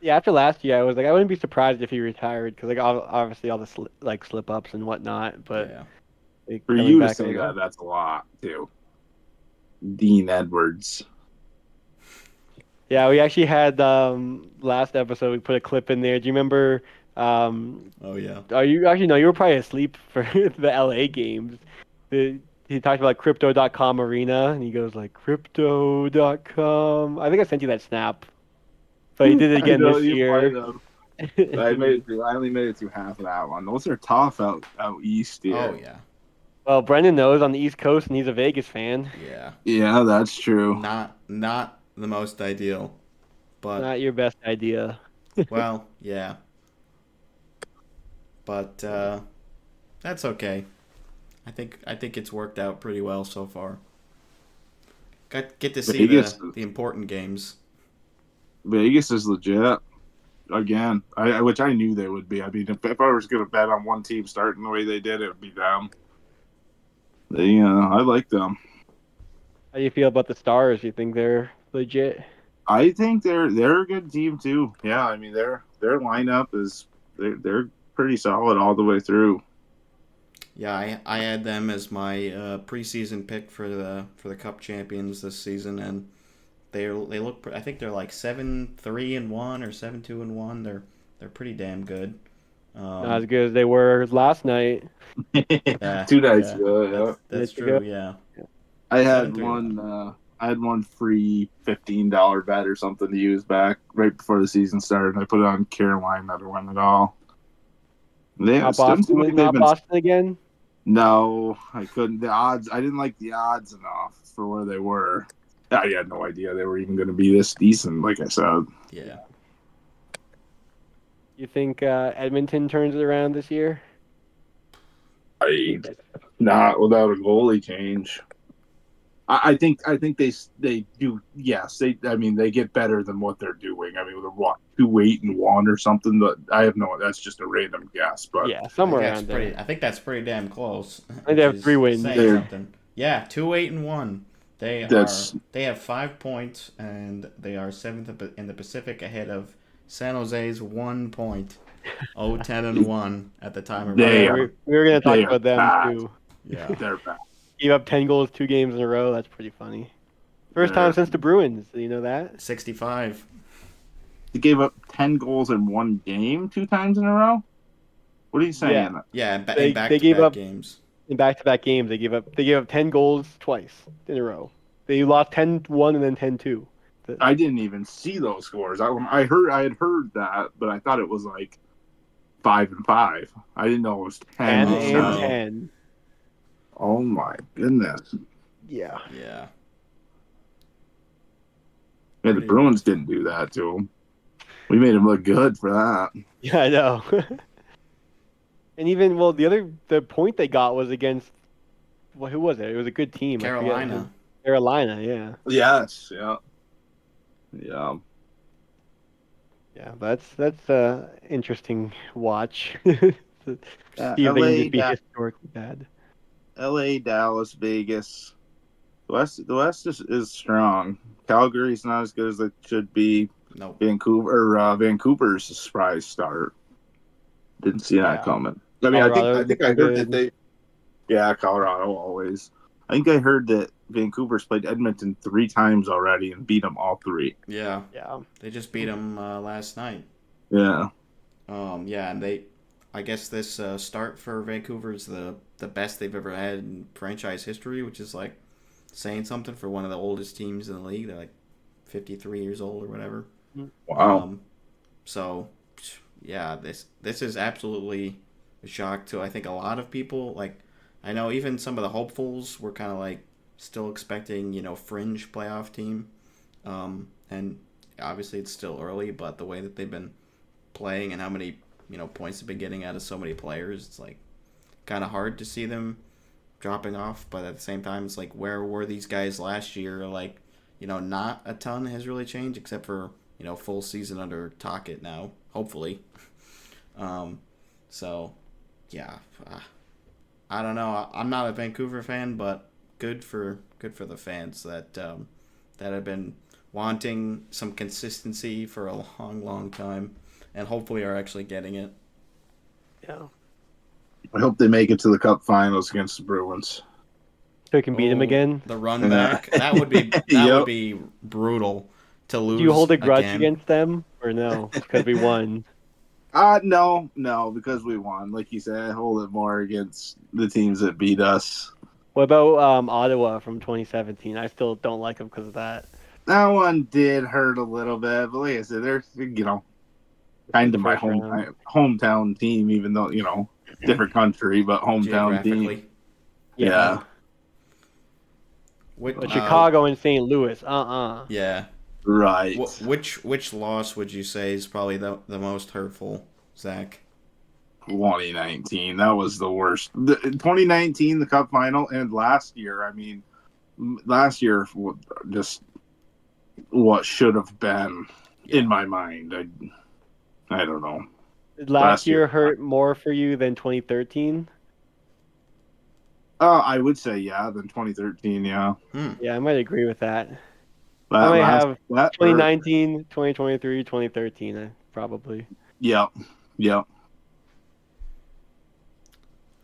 Yeah, after last year, I was like, I wouldn't be surprised if he retired because, like, obviously all the slip ups and whatnot. But yeah. like, For coming you to back, say I'm like, that, that's a lot too. Dean Edwards. yeah, we actually had last episode. We put a clip in there. Do you remember? Oh yeah. Are you actually no? You were probably asleep for the LA games. He talked about crypto.com arena, and he goes like crypto.com. I think I sent you that snap, but he did it I again know this you might year. have. I made it through. I only made it through half of that one. Those are tough out east Oh here. yeah. Well, Brendan knows on the East Coast, and he's a Vegas fan. Yeah. Yeah, that's true. Not the most ideal, but Not your best idea. well, yeah. But that's okay. I think it's worked out pretty well so far. Get to see Vegas, the important games. Vegas is legit. Again, which I knew they would be. I mean, if I was going to bet on one team starting the way they did, it would be them. I like them. How do you feel about the Stars? You think they're legit? I think they're a good team too. Yeah, I mean their lineup is they're pretty solid all the way through. Yeah, I had them as my preseason pick for the Cup champions this season, and they look. I think they're like 7-3-1 or 7-2-1. They're pretty damn good. Not as good as they were last night. Yeah, 2 nights yeah, ago. Yeah. that's Nights ago. true. Yeah, I had 7-3-1. one. I had one free $15 bet or something to use back right before the season started. And I put it on Carolina to win it all. They Not doesn't seem like Boston. they've Not been. Boston again. No, I couldn't. The odds. I didn't like the odds enough for where they were. I had no idea they were even going to be this decent. Like I said. Yeah. You think Edmonton turns it around this year? Not without a goalie change. I think they do. Yes, they get better than what they're doing. I mean, they're what 2-8-1 or something. But I have no. That's just a random guess. But Yeah, somewhere around I think that's pretty damn close. there. They Which have 3 is wins. saying They're- something. Yeah, 2-8-1. that's They have 5 points, and they are 7th in the Pacific, ahead of San Jose's 1 point. 0-10-1 at the time of They Yeah, are- we were gonna talk they are about them bad. too. Yeah. they're bad. Gave up 10 goals 2 games in a row. That's pretty funny. First time since the Bruins. Do you know that? 65. They gave up 10 goals in one game 2 times in a row. What are you saying? Yeah. Yeah, in They back-to-back gave up games. in back-to-back games. They gave up 10 goals twice in a row. They lost 10-1 and then 10-2. I didn't even see those scores. I had heard that, but I thought it was like 5-5. I didn't know it was 10 10 Oh, and no. 10. Oh my goodness. Yeah. Yeah. Yeah, the Pretty Bruins rough. didn't do that to him. We made him look good for that. Yeah, I know. And even the point they got was against who was it? It was a good team. I forget Carolina. who. Carolina, yeah. Yes, yeah. Yeah. Yeah, that's interesting watch. See if they can just be historically bad. LA, Dallas, Vegas. The West is strong. Calgary's not as good as they should be. Nope. Vancouver's a surprise start. Didn't see that Yeah. coming. I mean, Colorado I think I looking heard that good. Colorado always. I think I heard that Vancouver's played Edmonton 3 times already and beat them all 3. Yeah. Yeah. They just beat them last night. Yeah. Yeah, and I guess this start for Vancouver is the best they've ever had in franchise history, which is like saying something for one of the oldest teams in the league. They're like 53 years old or whatever. Wow. So, yeah, this is absolutely a shock to, I think, a lot of people. Like, I know even some of the hopefuls were kind of like still expecting, fringe playoff team. And obviously it's still early, but the way that they've been playing and how many, points they've been getting out of so many players, it's like kind of hard to see them dropping off, but at the same time, it's like, where were these guys last year? Like, not a ton has really changed except for, full season under Tocchet now, hopefully. So, yeah, I don't know. I'm not a Vancouver fan, but good for the fans that have been wanting some consistency for a long, long time, and hopefully are actually getting it. Yeah. I hope they make it to the Cup Finals against the Bruins. So we can beat them again. The run back that would be would be brutal to lose. Do you hold a grudge again. against them or no? Because we won. No, because we won. Like you said, I hold it more against the teams that beat us. What about Ottawa from 2017? I still don't like them because of that. That one did hurt a little bit, but like I said, they're kind of my hometown team, even though different country, but hometown team. Yeah. But Chicago and St. Louis, Yeah. Right. Which loss would you say is probably the most hurtful, Zach? 2019. That was the worst. 2019, the Cup final, and last year. I mean, last year just what should have been in my mind. I don't know. Did last year hurt more for you than 2013? I would say than 2013. Yeah. Yeah, I might agree with that. I might have 2019, 2023, 2013, probably. Yep.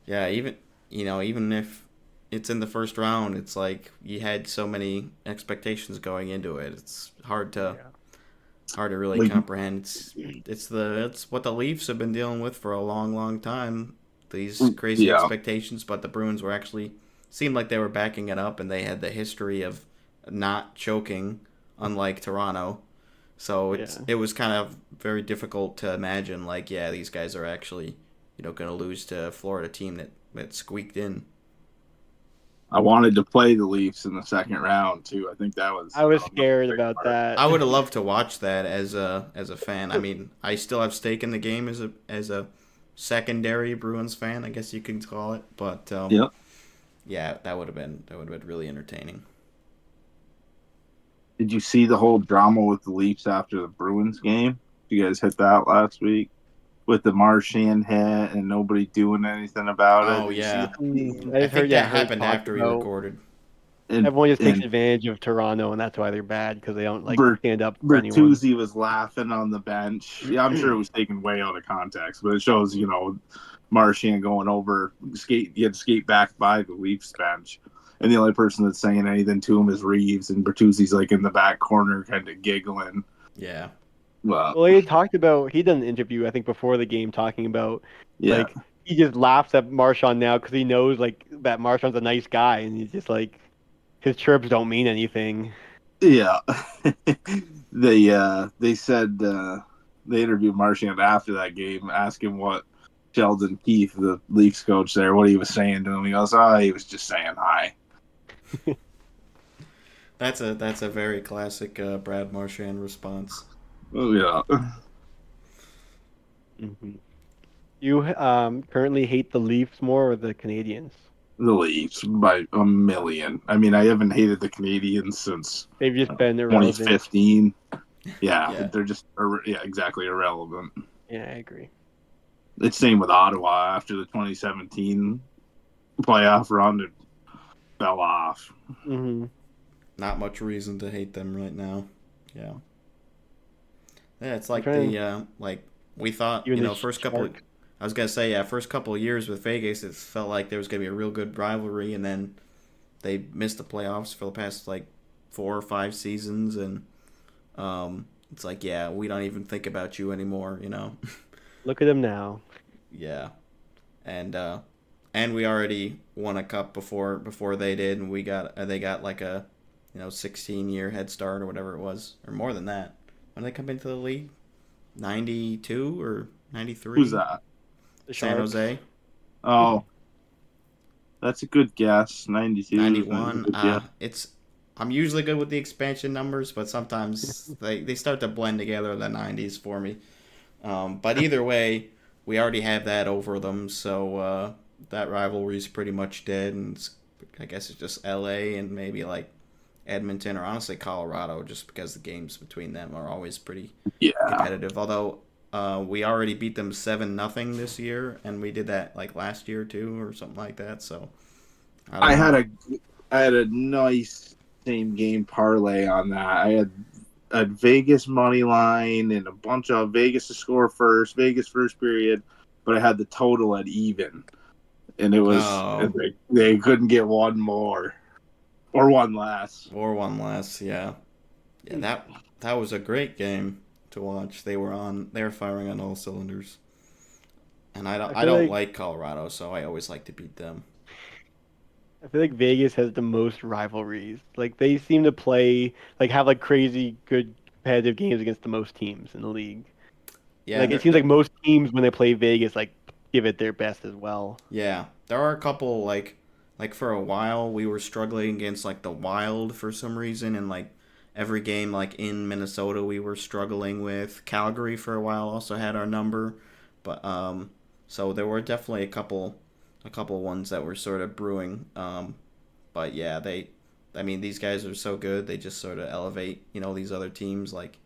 Yeah, even if it's in the first round, it's like you had so many expectations going into it. It's hard to really comprehend. It's what the Leafs have been dealing with for a long, long time. These crazy expectations, but the Bruins were actually seemed like they were backing it up, and they had the history of not choking, unlike Toronto. So it was kind of very difficult to imagine, like, these guys are actually, going to lose to a Florida team that squeaked in. I wanted to play the Leafs in the second round too. I think that was. I was scared about that. I would have loved to watch that as a fan. I mean, I still have stake in the game as a secondary Bruins fan, I guess you can call it. But that would have been really entertaining. Did you see the whole drama with the Leafs after the Bruins game? You guys hit that last week with the Marchand hit and nobody doing anything about it. Oh yeah, I think that happened after we recorded. Everyone just takes advantage of Toronto, and that's why they're bad, because they don't stand up for anyone. Bertuzzi was laughing on the bench. Yeah, I'm sure it was taken way out of context, but it shows, Marchand going over, he had to skate back by the Leafs bench. And the only person that's saying anything to him is Reeves, and Bertuzzi's like in the back corner kind of giggling. Yeah. Well, he done an interview, I think, before the game talking about, like, he just laughs at Marchand now because he knows, like, that Marchand's a nice guy, and he's just like, his chirps don't mean anything. Yeah. They said they interviewed Marchand after that game, asked him what Sheldon Keefe, the Leafs coach there, what he was saying to him. He goes, he was just saying hi. That's a very classic Brad Marchand response. Oh yeah. Mm-hmm. You currently hate the Leafs more or the Canadians? The Leafs by a million. I mean, I haven't hated the Canadians since they've just been irrelevant. 2015. Yeah, they're just exactly irrelevant. Yeah, I agree. It's same with Ottawa after the 2017 playoff run. It fell off. Mm-hmm. Not much reason to hate them right now. Yeah. Yeah, it's like we thought, first couple of years with Vegas, it felt like there was going to be a real good rivalry, and then they missed the playoffs for the past, 4 or 5 seasons, and it's like, we don't even think about you anymore, Look at them now. Yeah. And we already won a cup before they did, and they got like a 16-year head start or whatever it was, or more than that. When did they come into the league? 92 or 93? Who's that? San Jose. Oh, that's a good guess. 92, 91. I'm usually good with the expansion numbers, but sometimes they start to blend together in the 90s for me. But either way, we already have that over them, so that rivalry's pretty much dead, and I guess it's just L.A. and maybe like Edmonton or honestly Colorado, just because the games between them are always pretty Yeah. competitive. Although we already beat them 7-0 this year, and we did that like last year too, or something like that. So I don't I had know. I had a nice same game parlay on that. I had a Vegas money line and a bunch of Vegas to score first, Vegas first period, but I had the total at even, and Oh, they couldn't get one more or one less. or one less. Yeah, yeah. That was a great game to watch. They were firing on all cylinders. And I I feel don't like like Colorado, so I always like to beat them. I feel like Vegas has the most rivalries. Like they seem to play like have like crazy good competitive games against the most teams in the league. Yeah, Like and it seems like most teams when they play Vegas like give it their best as well. yeah, there are a couple like for a while we were struggling against like the Wild for some reason, and like every game like in Minnesota we were struggling with. Calgary for a while also had our number, but so there were definitely a couple ones that were sort of brewing. But yeah, I mean these guys are so good, they just sort of elevate these other teams. Like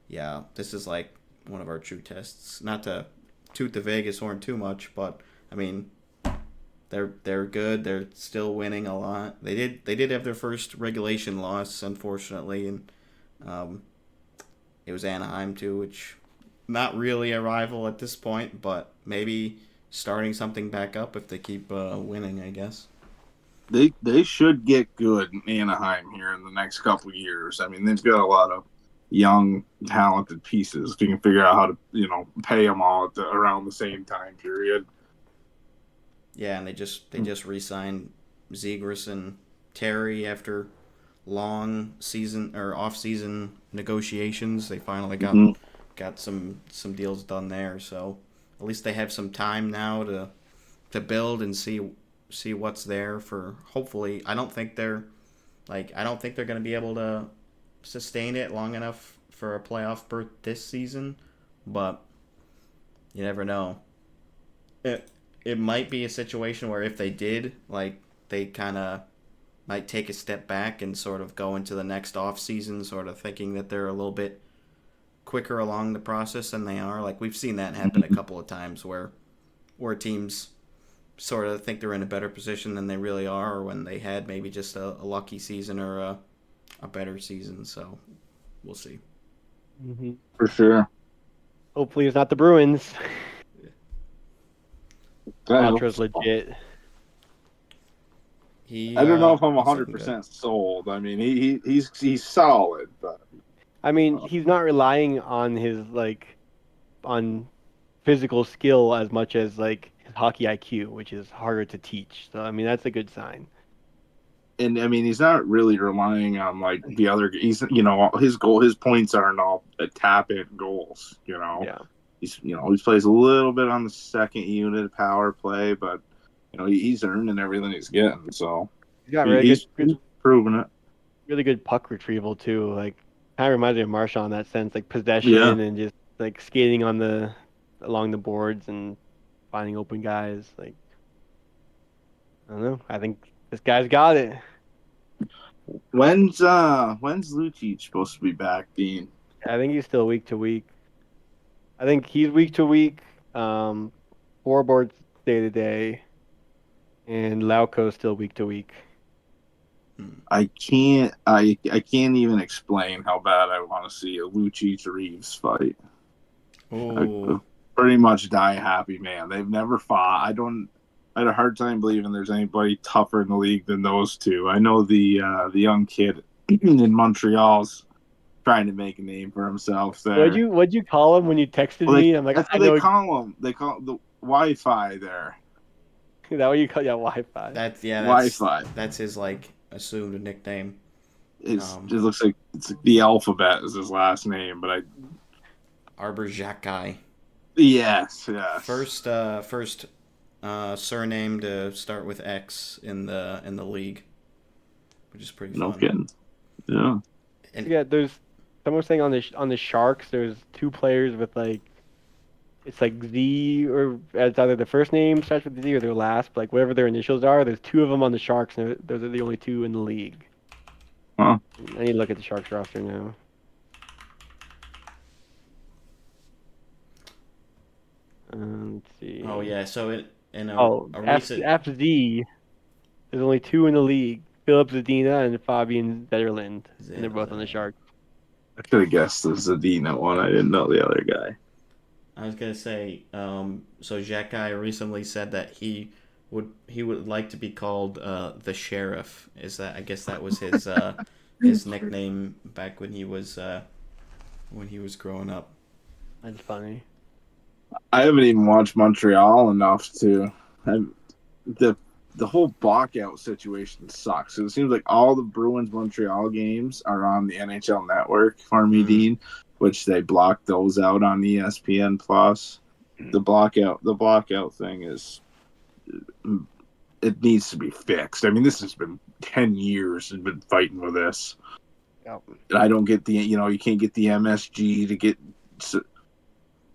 yeah, this is like one of our true tests. Not to toot the Vegas horn too much, but I mean they're good. They're still winning a lot. They did have their first regulation loss, unfortunately, and um, it was Anaheim too, which not really a rival at this point, but maybe starting something back up if they keep winning, I guess. They should get good in Anaheim here in the next couple of years. I mean, they've got a lot of young, talented pieces. If you can figure out how to, pay them all around the same time period. Yeah, and they just re-signed Zegras and Terry after long season or off-season negotiations. They finally Mm-hmm. got some deals done there. So at least they have some time now to build and see what's there for. Hopefully, I don't think they're going to be able to sustain it long enough for a playoff berth this season, but you never know. It might be a situation where if they did, like they kind of might take a step back and sort of go into the next off season sort of thinking that they're a little bit quicker along the process than they are. Like we've seen that happen a couple of times where teams sort of think they're in a better position than they really are, or when they had maybe just a lucky season or a better season. So we'll see. Hmm. For sure. Hopefully it's not the Bruins. I hope Quattro's so. legit. I don't know if I'm He's looking good. 100% sold. I mean, he's solid, but I mean, uh, he's not relying on his on physical skill as much as like his hockey IQ, which is harder to teach. So I mean, that's a good sign. and I mean, he's not really relying on like the other. His points aren't all tap in goals. Yeah, He plays a little bit on the second unit power play, but he's earning everything he's getting. So he's got he's proven it. really good puck retrieval too. Like kind of reminds me of Marshall in that sense, like Yeah, possession and just like skating on along the boards and finding open guys. Like I don't know. I think this guy's got it. when's Lucic supposed to be back, Dean? I think he's still week to week. I think he's week to week. Um, Scoreboard's day to day, and Lauko's still week to week. Hmm. I can't even explain how bad I want to see a Lucic Reeves fight. I Oh, pretty much die happy, man. They've never fought. I had a hard time believing there's anybody tougher in the league than those two. I know the young kid in Montreal's trying to make a name for himself there. What'd you call him when you texted Well, me? I'm like, that's I what they know. call him. They call the Wi-Fi there. Is that what you call? Yeah, Wi-Fi. Wi-Fi. that's his like assumed nickname. It looks like it's the alphabet is his last name, but I Arbor Jacques guy. yes. First surname to start with X in the league, which is pretty No fun. kidding. Yeah. And Yeah, there's someone was saying on the Sharks, there's two players with like It's like Z, or it's either the first name starts with Z or their last, but like whatever their initials are. There's two of them on the Sharks, and those are the only two in the league. Huh? I need to look at the Sharks roster now. Let's see. Oh yeah, so in Oh, a recent FZ. There's only two in the league: Philip Zadina and Fabian Zetterlund, and they're both on the Sharks. I could have guessed the Zadina one. I didn't know the other guy. I was gonna say, so Xhekaj recently said that he would like to be called the Sheriff. I guess that was his nickname back when he was growing up. That's funny. I haven't even watched Montreal enough to. The the whole blackout situation sucks. It seems like all the Bruins Montreal games are on the NHL Network, Farmy Dean, which they blocked those out on ESPN Plus. The blackout thing is, it needs to be fixed. I mean, this has been 10 years and been fighting with this. Yep. And I don't get you can't get the MSG to get.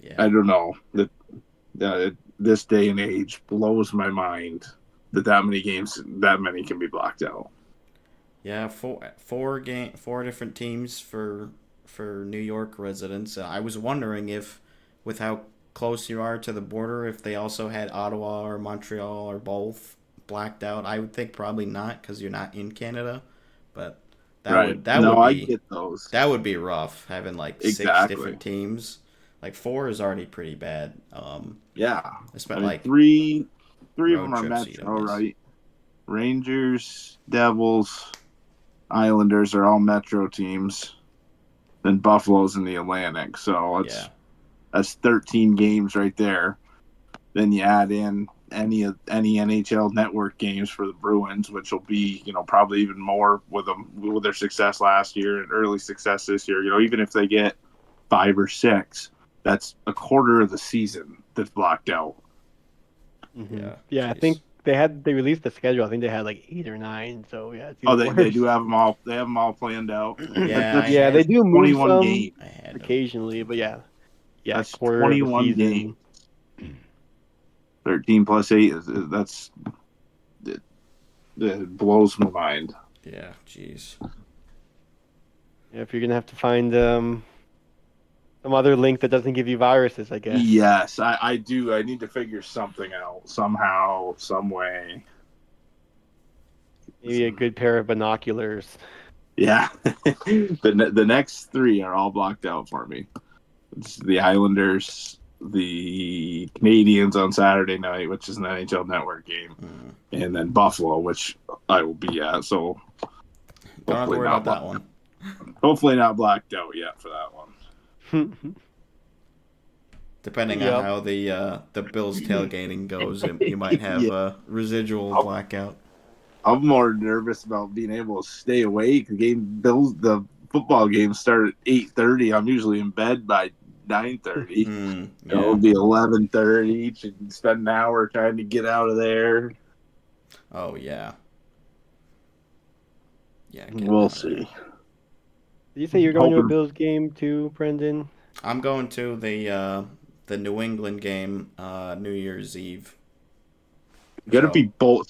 Yeah. I don't know that this day and age blows my mind that many can be blocked out. Yeah, four different teams for New York residents. I was wondering if, with how close you are to the border, if they also had Ottawa or Montreal or both blacked out. I would think probably not because you're not in Canada, but I get those. That would be rough having like six different teams. Like 4 is already pretty bad. Yeah, I spent like three of them are trips Metro, right? Rangers, Devils, Islanders are all Metro teams. Then Buffalo's in the Atlantic, so that's 13 games right there. Then you add in any NHL Network games for the Bruins, which will be probably even more with their success last year and early success this year. Even if they get 5 or 6, that's a quarter of the season that's blocked out. Mm-hmm. Yeah, I think they released the schedule. I think they had like 8 or 9. So yeah, it's they do have them all. They have them all planned out. Yeah, they do move 21 games occasionally, but yeah, that's quarter 21 of the season. games. 13 plus 8 it blows my mind. Yeah, jeez. Yeah, if you're gonna have to find some other link that doesn't give you viruses, I guess. Yes, I do. I need to figure something out somehow, some way. Maybe a good pair of binoculars. Yeah, the next 3 are all blocked out for me. It's the Islanders, the Canadians on Saturday night, which is an NHL Network game, and then Buffalo, which I will be at. So don't have to worry about that one. Hopefully not blacked out yet for that one. Depending on how the Bills tailgating goes, you might have a residual blackout. I'm more nervous about being able to stay awake. The football games start at 8:30. I'm usually in bed by 9:30. It'll be 11:30 each, and spend an hour trying to get out of there. Oh yeah. Yeah, we'll see. Did you say you're going to a Bills game too, Brendan? I'm going to the New England game, New Year's Eve. Got to be both.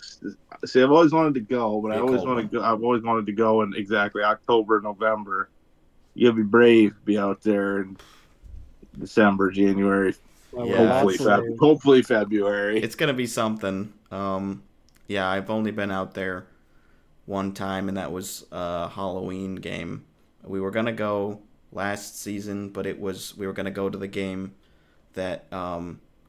See, I've always wanted to go, but I've always wanted to go in exactly October, November. You got to be brave, be out there in December, January, hopefully February. It's gonna be something. I've only been out there one time, and that was a Halloween game. We were gonna go last season, but we were gonna go to the game that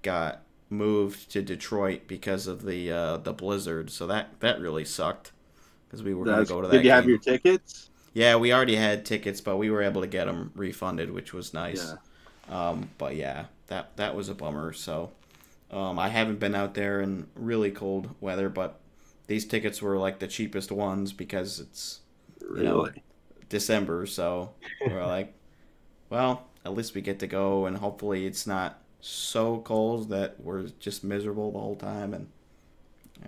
got moved to Detroit because of the blizzard. So that really sucked because we were gonna go to that. Did you have your tickets? Yeah, we already had tickets, but we were able to get them refunded, which was nice. Yeah. But yeah, that was a bummer. So I haven't been out there in really cold weather, but these tickets were like the cheapest ones because it's December. So we're like, well, at least we get to go, and hopefully it's not so cold that we're just miserable the whole time. And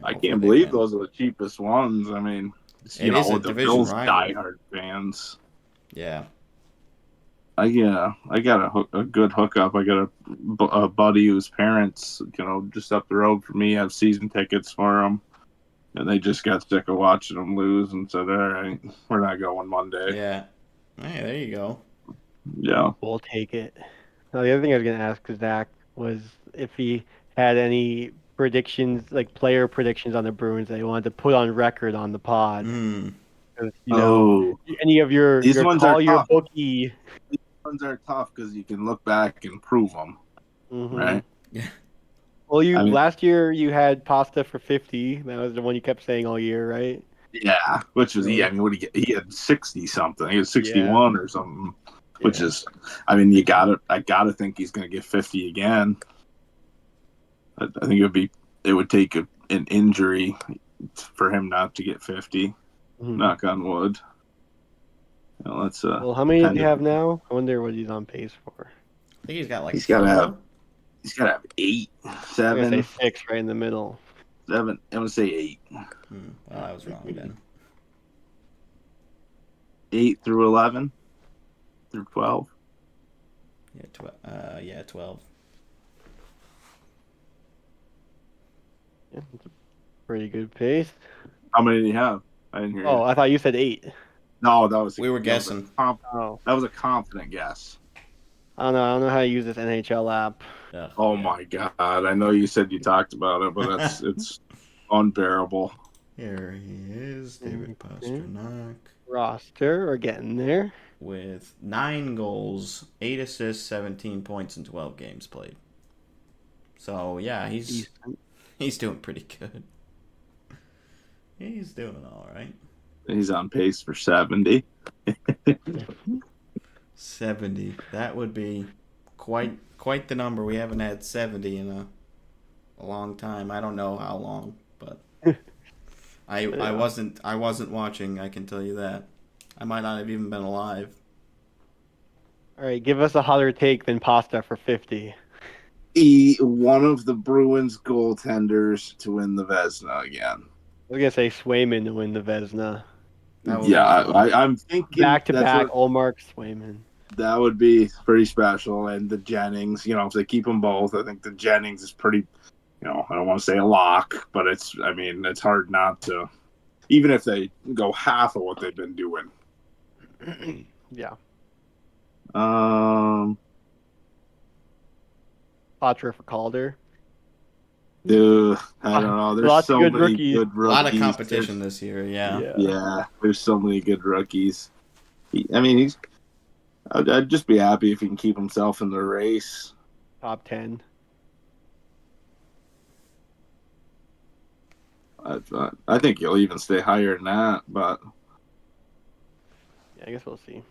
I can't believe those are the cheapest ones. I mean, it is a the division Bills rival. diehard fans. Yeah. I got a good hookup. I got a buddy whose parents, just up the road from me, have season tickets for them, and they just got sick of watching them lose and said, "All right, we're not going Monday." Yeah. Hey, there you go. Yeah. We'll take it. Now, the other thing I was going to ask Zach was if he had any predictions, like player predictions on the Bruins that he wanted to put on record on the pod. Mm. 'Cause, Oh, any of your these ones are call your tough. bookie. These ones are tough because you can look back and prove them, Mm-hmm. right? Yeah. Well, I mean, last year you had pasta for 50. That was the one you kept saying all year, right? yeah. Which was So, what did he get? He had 60 something. He had yeah, 61 or something. Which yeah. is, I gotta think he's gonna get 50 again. I think it would take an injury for him not to get 50. Mhm. Knock on wood. That's Well, how many does kind he of. have now? I wonder what he's on pace for. I think he's got like He's got to have. 4. He's got to have eight, I'm gonna say 7, 6 right in the middle. 7. I'm gonna say 8. Well, I was wrong then. 8 through 11 through 12. Yeah, 12. Yeah, it's a pretty good pace. How many did he have? I didn't hear Oh, you. I thought you said 8. No, that was We were guessing. Oh, that was a confident guess. I don't know. I don't know how to use this NHL app. Oh Yeah. my god! I know you said you talked about it, but it's unbearable. Here he is, David Okay. Pasternak, Roster, we're getting there. with 9 goals, 8 assists, 17 points in 12 games played. So yeah, Decent. he's doing pretty good. He's doing all right. He's on pace for 70. 70. That would be quite the number. We haven't had 70 in a long time. I don't know how long, but I wasn't watching, I can tell you that. I might not have even been alive. All right, give us a hotter take than pasta for 50. One of the Bruins goaltenders to win the Vezina again. I was gonna say Swayman to win the Vezina. That would Yeah, be fun. I'm thinking Back to back, Olmark, Swayman. that would be pretty special. And the Jennings, if they keep them both, I think the Jennings is pretty. I don't want to say a lock, but it's hard not to, even if they go half of what they've been doing. Yeah. Patra for Calder. Dude, I don't know. There's Lots of so good many rookies. good A lot of rookies. competition this year, yeah. Yeah, there's so many good rookies. I'd just be happy if he can keep himself in the race. Top 10. I think he'll even stay higher than that, but Yeah, I guess we'll see.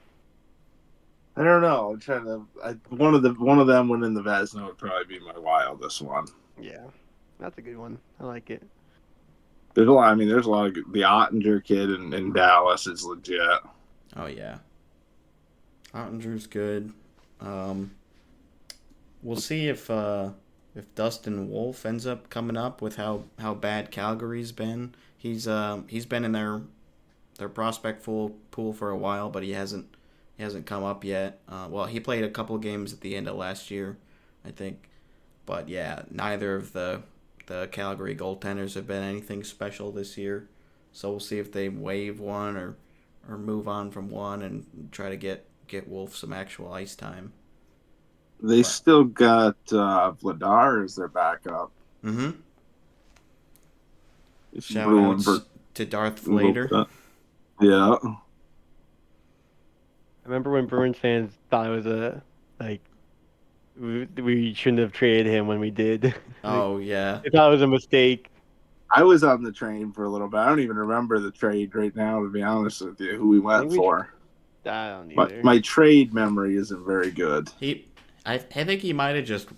I don't know. I'm trying to. One of them winning the Vezina would probably be my wildest one. Yeah, that's a good one. I like it. There's a lot. There's a lot of the Ottinger kid in Dallas is legit. Oh yeah. Ottinger's good. We'll see if Dustin Wolf ends up coming up with how bad Calgary's been. He's been in their prospect pool for a while, but he hasn't come up yet. Well, he played a couple games at the end of last year, I think. But yeah, neither of the Calgary goaltenders have been anything special this year. So we'll see if they waive one or move on from one and try to get Wolf some actual ice time. They still got Vladar as their backup. Mm-hmm. Shout Bruins outs to Darth Flater. Yeah. I remember when Bruins fans thought it was we shouldn't have traded him when we did. Oh yeah. They thought it was a mistake. I was on the train for a little bit. I don't even remember the trade right now, to be honest with you, who we went for. I don't either. My trade memory isn't very good. I think he might have just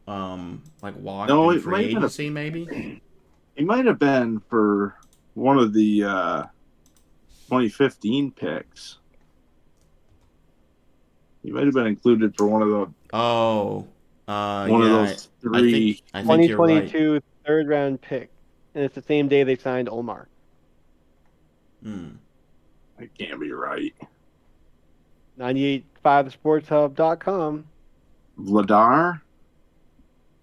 walked No, in it free might have agency maybe. He might have been for one of the 2015 picks. He might have been included for one of the one of those three. I think you're right. 2022 third round pick, and it's the same day they signed Olmark. That can't be right. 98 5thesportshub.com. Vladar,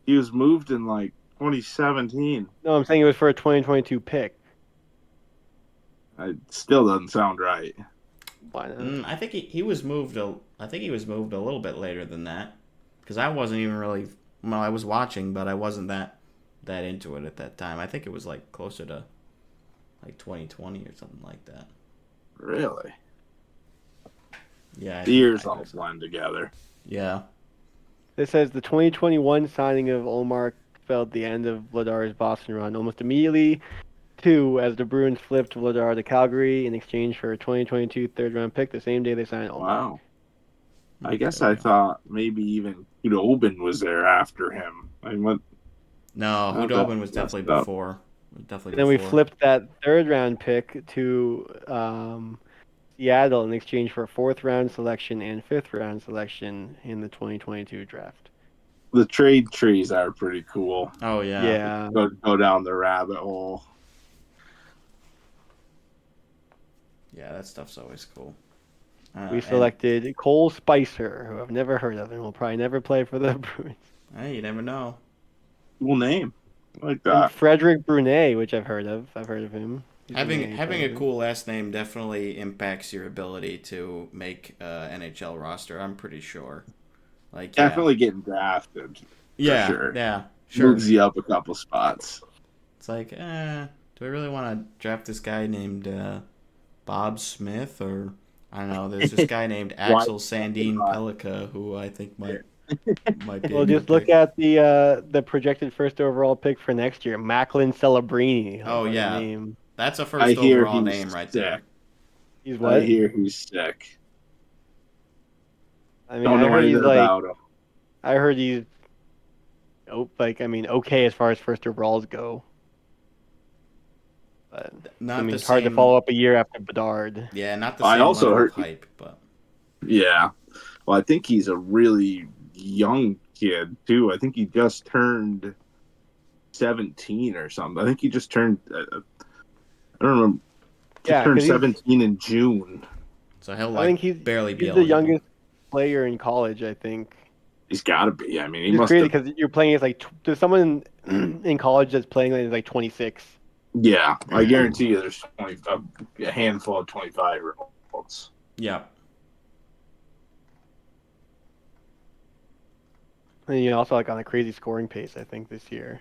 he was moved in like 2017. No, I'm saying it was for a 2022 pick. It still doesn't sound right. Why not? I think he was moved. I think he was moved a little bit later than that, because I wasn't even really. Well, I was watching, but I wasn't that into it at that time. I think it was like closer to like 2020 or something like that. Really? Yeah, The years I all think so. blend together. Yeah. It says the 2021 signing of Omar spelled the end of Vladar's Boston run almost immediately. Two, as the Bruins flipped Vladar to Calgary in exchange for a 2022 third-round pick the same day they signed Omar. Wow. I guess There I we go. thought maybe even Hudobin was there after him. No, Hudobin was definitely before. And then we flipped that third-round pick to Seattle in exchange for a fourth-round selection and fifth-round selection in the 2022 draft. The trade trees are pretty cool. Oh yeah. Yeah. Go down the rabbit hole. Yeah, that stuff's always cool. We selected Cole Spicer, who I've never heard of and will probably never play for the Bruins. Hey, you never know. Cool name. I like And that. Frederick Brunet, which I've heard of. I've heard of him. He's Having a cool last name definitely impacts your ability to make NHL roster. I'm pretty sure. Like Definitely getting drafted. Yeah, for sure. Yeah, sure. Moves you up a couple spots. It's like, do I really want to draft this guy named Bob Smith, or I don't know? There's this guy named Axel Sandin Pellica who I think might be. Well, just look at the projected first overall pick for next year, Macklin Celebrini. Oh yeah, name. That's a first overall name right there. He's what? I hear he's sick. I mean, Don't know anything about him. I heard he's okay as far as first overalls go. But it's hard to follow up a year after Bedard. Yeah, not the same level of hype, but yeah. Well, I think he's a really young kid too. I think he just turned 17 or something. I think he just turned. I don't remember. He turned 17 in June. So he'll barely be the youngest player in college. I think he's got to be. I mean, he it's must crazy because you're playing as there's someone in college that's playing like 26. Yeah, I guarantee you there's a handful of 25-year-olds. Yeah. And you're also on a crazy scoring pace, I think, this year.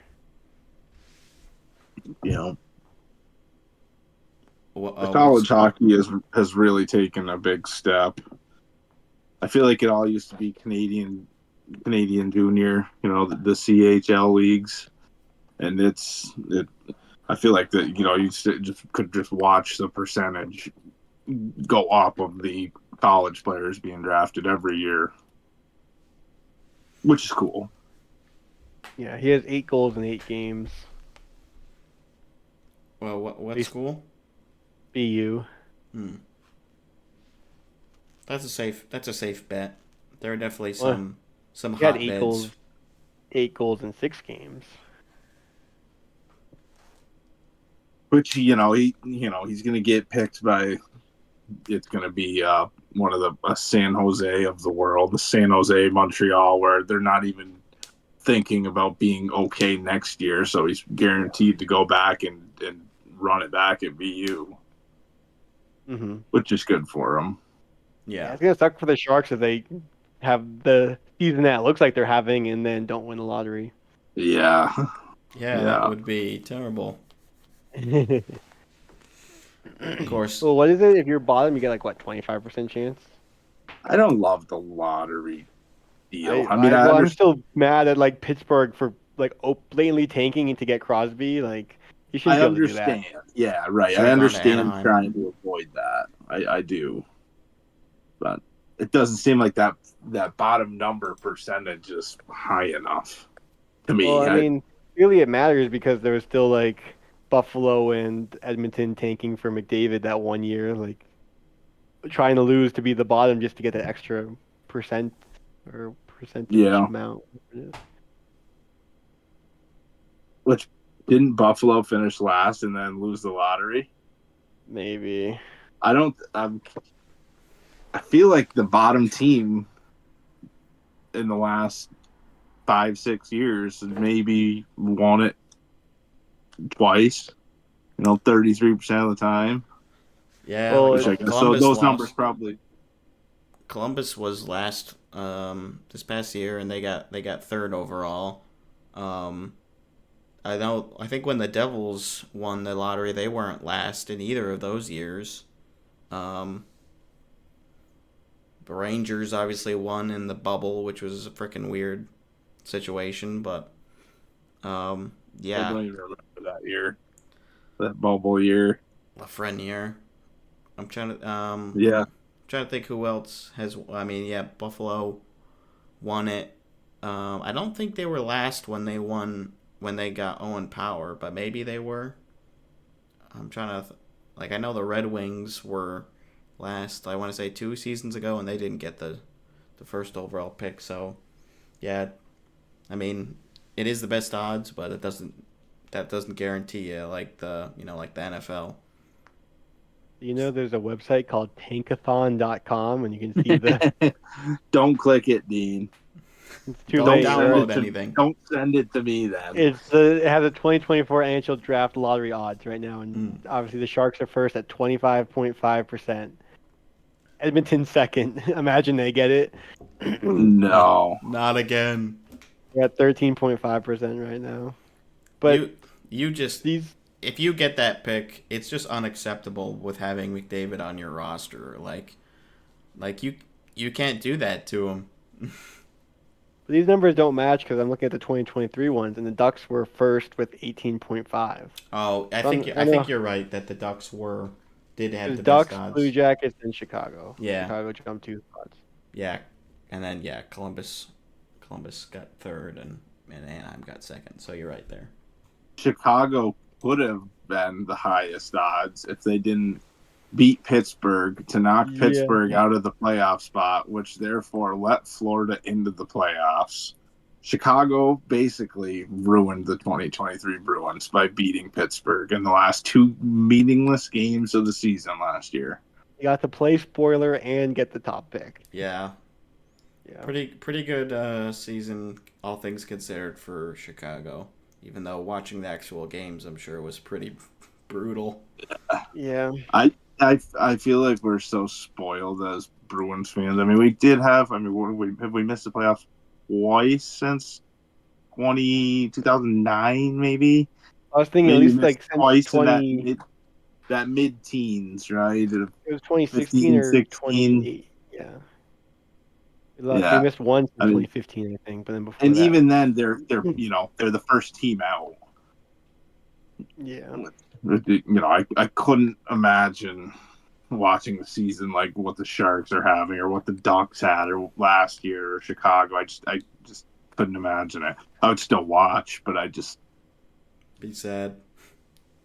Yeah. College hockey has really taken a big step. I feel like it all used to be Canadian junior, the CHL leagues, and I feel like that you could just watch the percentage go up of the college players being drafted every year, which is cool. Yeah, he has 8 goals in 8 games. Well, what school? BU. That's a safe bet. There are definitely some hot beds. 8 goals in 6 games. Which he's going to get picked by. It's going to be one of the San Jose of the world, the San Jose, Montreal, where they're not even thinking about being okay next year. So he's guaranteed to go back and run it back at BU, which is good for him. Yeah, it's gonna suck for the Sharks if they have the season that looks like they're having and then don't win the lottery. Yeah, that would be terrible. Of course. Well, what is it? If you're bottom, you get 25% chance. I don't love the lottery deal. I'm still mad at Pittsburgh for blatantly tanking to get Crosby. You shouldn't be able to do that. Yeah, right. I understand trying to avoid that. I do, but it doesn't seem like that bottom number percentage is high enough to me. Well, really, it matters because there was still Buffalo and Edmonton tanking for McDavid that one year, trying to lose to be the bottom just to get the extra percentage amount. Which didn't Buffalo finish last and then lose the lottery? Maybe. I feel like the bottom team in the last 5-6 years has maybe won it twice. 33% of the time. Yeah, Well, like Which I guess so. Columbus Those numbers lost. probably. Columbus was last this past year, and they got third overall. Um, I know. I think when the Devils won the lottery, they weren't last in either of those years. Um, the Rangers obviously won in the bubble, which was a freaking weird situation. But I yeah, don't even remember that year, that bubble year. Lafreniere. I'm Yeah, trying to think who else has. I mean, yeah, Buffalo won it. I don't think they were last when they won when they got Owen Power, but maybe they were. I'm trying to like I know the Red Wings were last. I want to say 2 seasons ago, and they didn't get the first overall pick. So yeah, I mean it is the best odds, but that doesn't guarantee you like the NFL. there's a website called tankathon.com, and you can see the. don't click it, Dean. It's too Don't Don't late. send download it to. anything. Don't send it to me then. It has a 2024 NHL draft lottery odds right now, and Mm. obviously the Sharks are first at 25.5%. Edmonton second. Imagine they get it. No. Not again. We're at 13.5% right now. But You just these if you get that pick, it's just unacceptable with having McDavid on your roster. Like you can't do that to him. these numbers don't match because I'm looking at the 2023 ones, and the Ducks were first with 18.5. Oh, So I think you're right that the Ducks did it have was the best Ducks, Blue odds. Jackets, and Chicago. Yeah, Chicago jumped 2 spots. yeah, and then yeah, Columbus got third, and Anaheim got second. So you're right there. Chicago could have been the highest odds if they didn't beat Pittsburgh to knock Yeah. Pittsburgh out of the playoff spot, which therefore let Florida into the playoffs. Chicago basically ruined the 2023 Bruins by beating Pittsburgh in the last two meaningless games of the season last year. You got to play spoiler and get the top pick. Yeah, Yeah. pretty good season, all things considered, for Chicago. Even though watching the actual games, I'm sure was pretty brutal. Yeah. I feel like we're so spoiled as Bruins fans. I mean, we did have. I mean, have we missed the playoffs twice since 2009, maybe? I was thinking at Maybe least missed like since twice in 20. that mid teens, right? It was 2016 15, or 16. 28. Yeah. They Yeah. missed once in I mean, 2015, I think, but then before and that. even then, they're the first team out. Yeah. I couldn't imagine watching the season like what the Sharks are having or what the Ducks had or last year or Chicago. I just couldn't imagine it. I would still watch, but I just Be sad.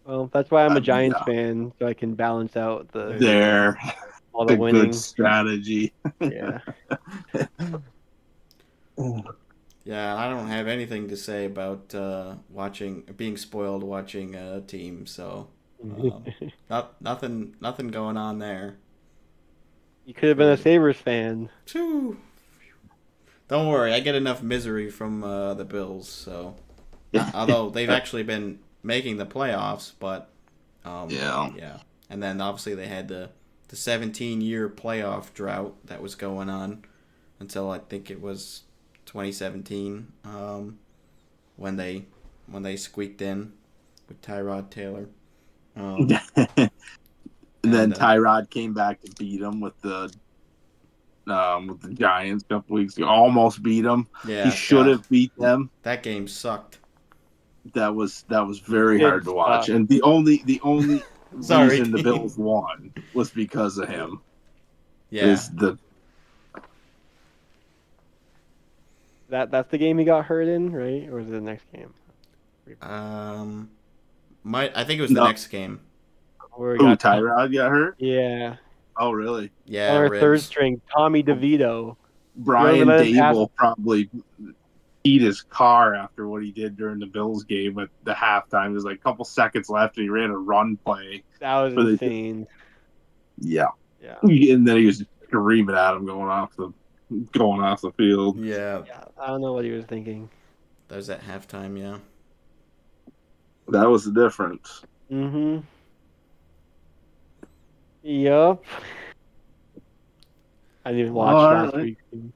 Well, that's why I'm a Giants yeah, fan, so I can balance out There you go. they're all the a good winning. strategy. Yeah. Yeah, I don't have anything to say about being spoiled watching a team. So, um, nothing going on there. You could have been a Sabres fan. Phew. Don't worry, I get enough misery from the Bills. So, although they've actually been making the playoffs, but Yeah. yeah. And then obviously they had the 17-year playoff drought that was going on until I think it was 2017 when they squeaked in with Tyrod Taylor. And then And Tyrod came back to beat him with the Giants a couple weeks ago. Almost beat them. He yeah, should God, have beat them. that game sucked. That was very Did hard to watch. suck. And the only Sorry, reason the Dean. Bills won was because of him. Yeah, That's the game he got hurt in, right? Or was it the next game? um, I think it was the no. next game. Where he Ooh, got Tyrod got hurt? Yeah. Oh, really? Yeah, On our third ribs. string, Tommy DeVito. Brian Let us ask- Dable probably eat his car after what he did during the Bills game at the halftime. There's like a couple seconds left, and he ran a run play. That was For the, insane. yeah. Yeah. And then he was screaming at him going off the field. Yeah, Yeah, I don't know what he was thinking. that was at halftime. Yeah. That was the difference. Mm-hmm. Yup. I didn't even watch All last right. week's game.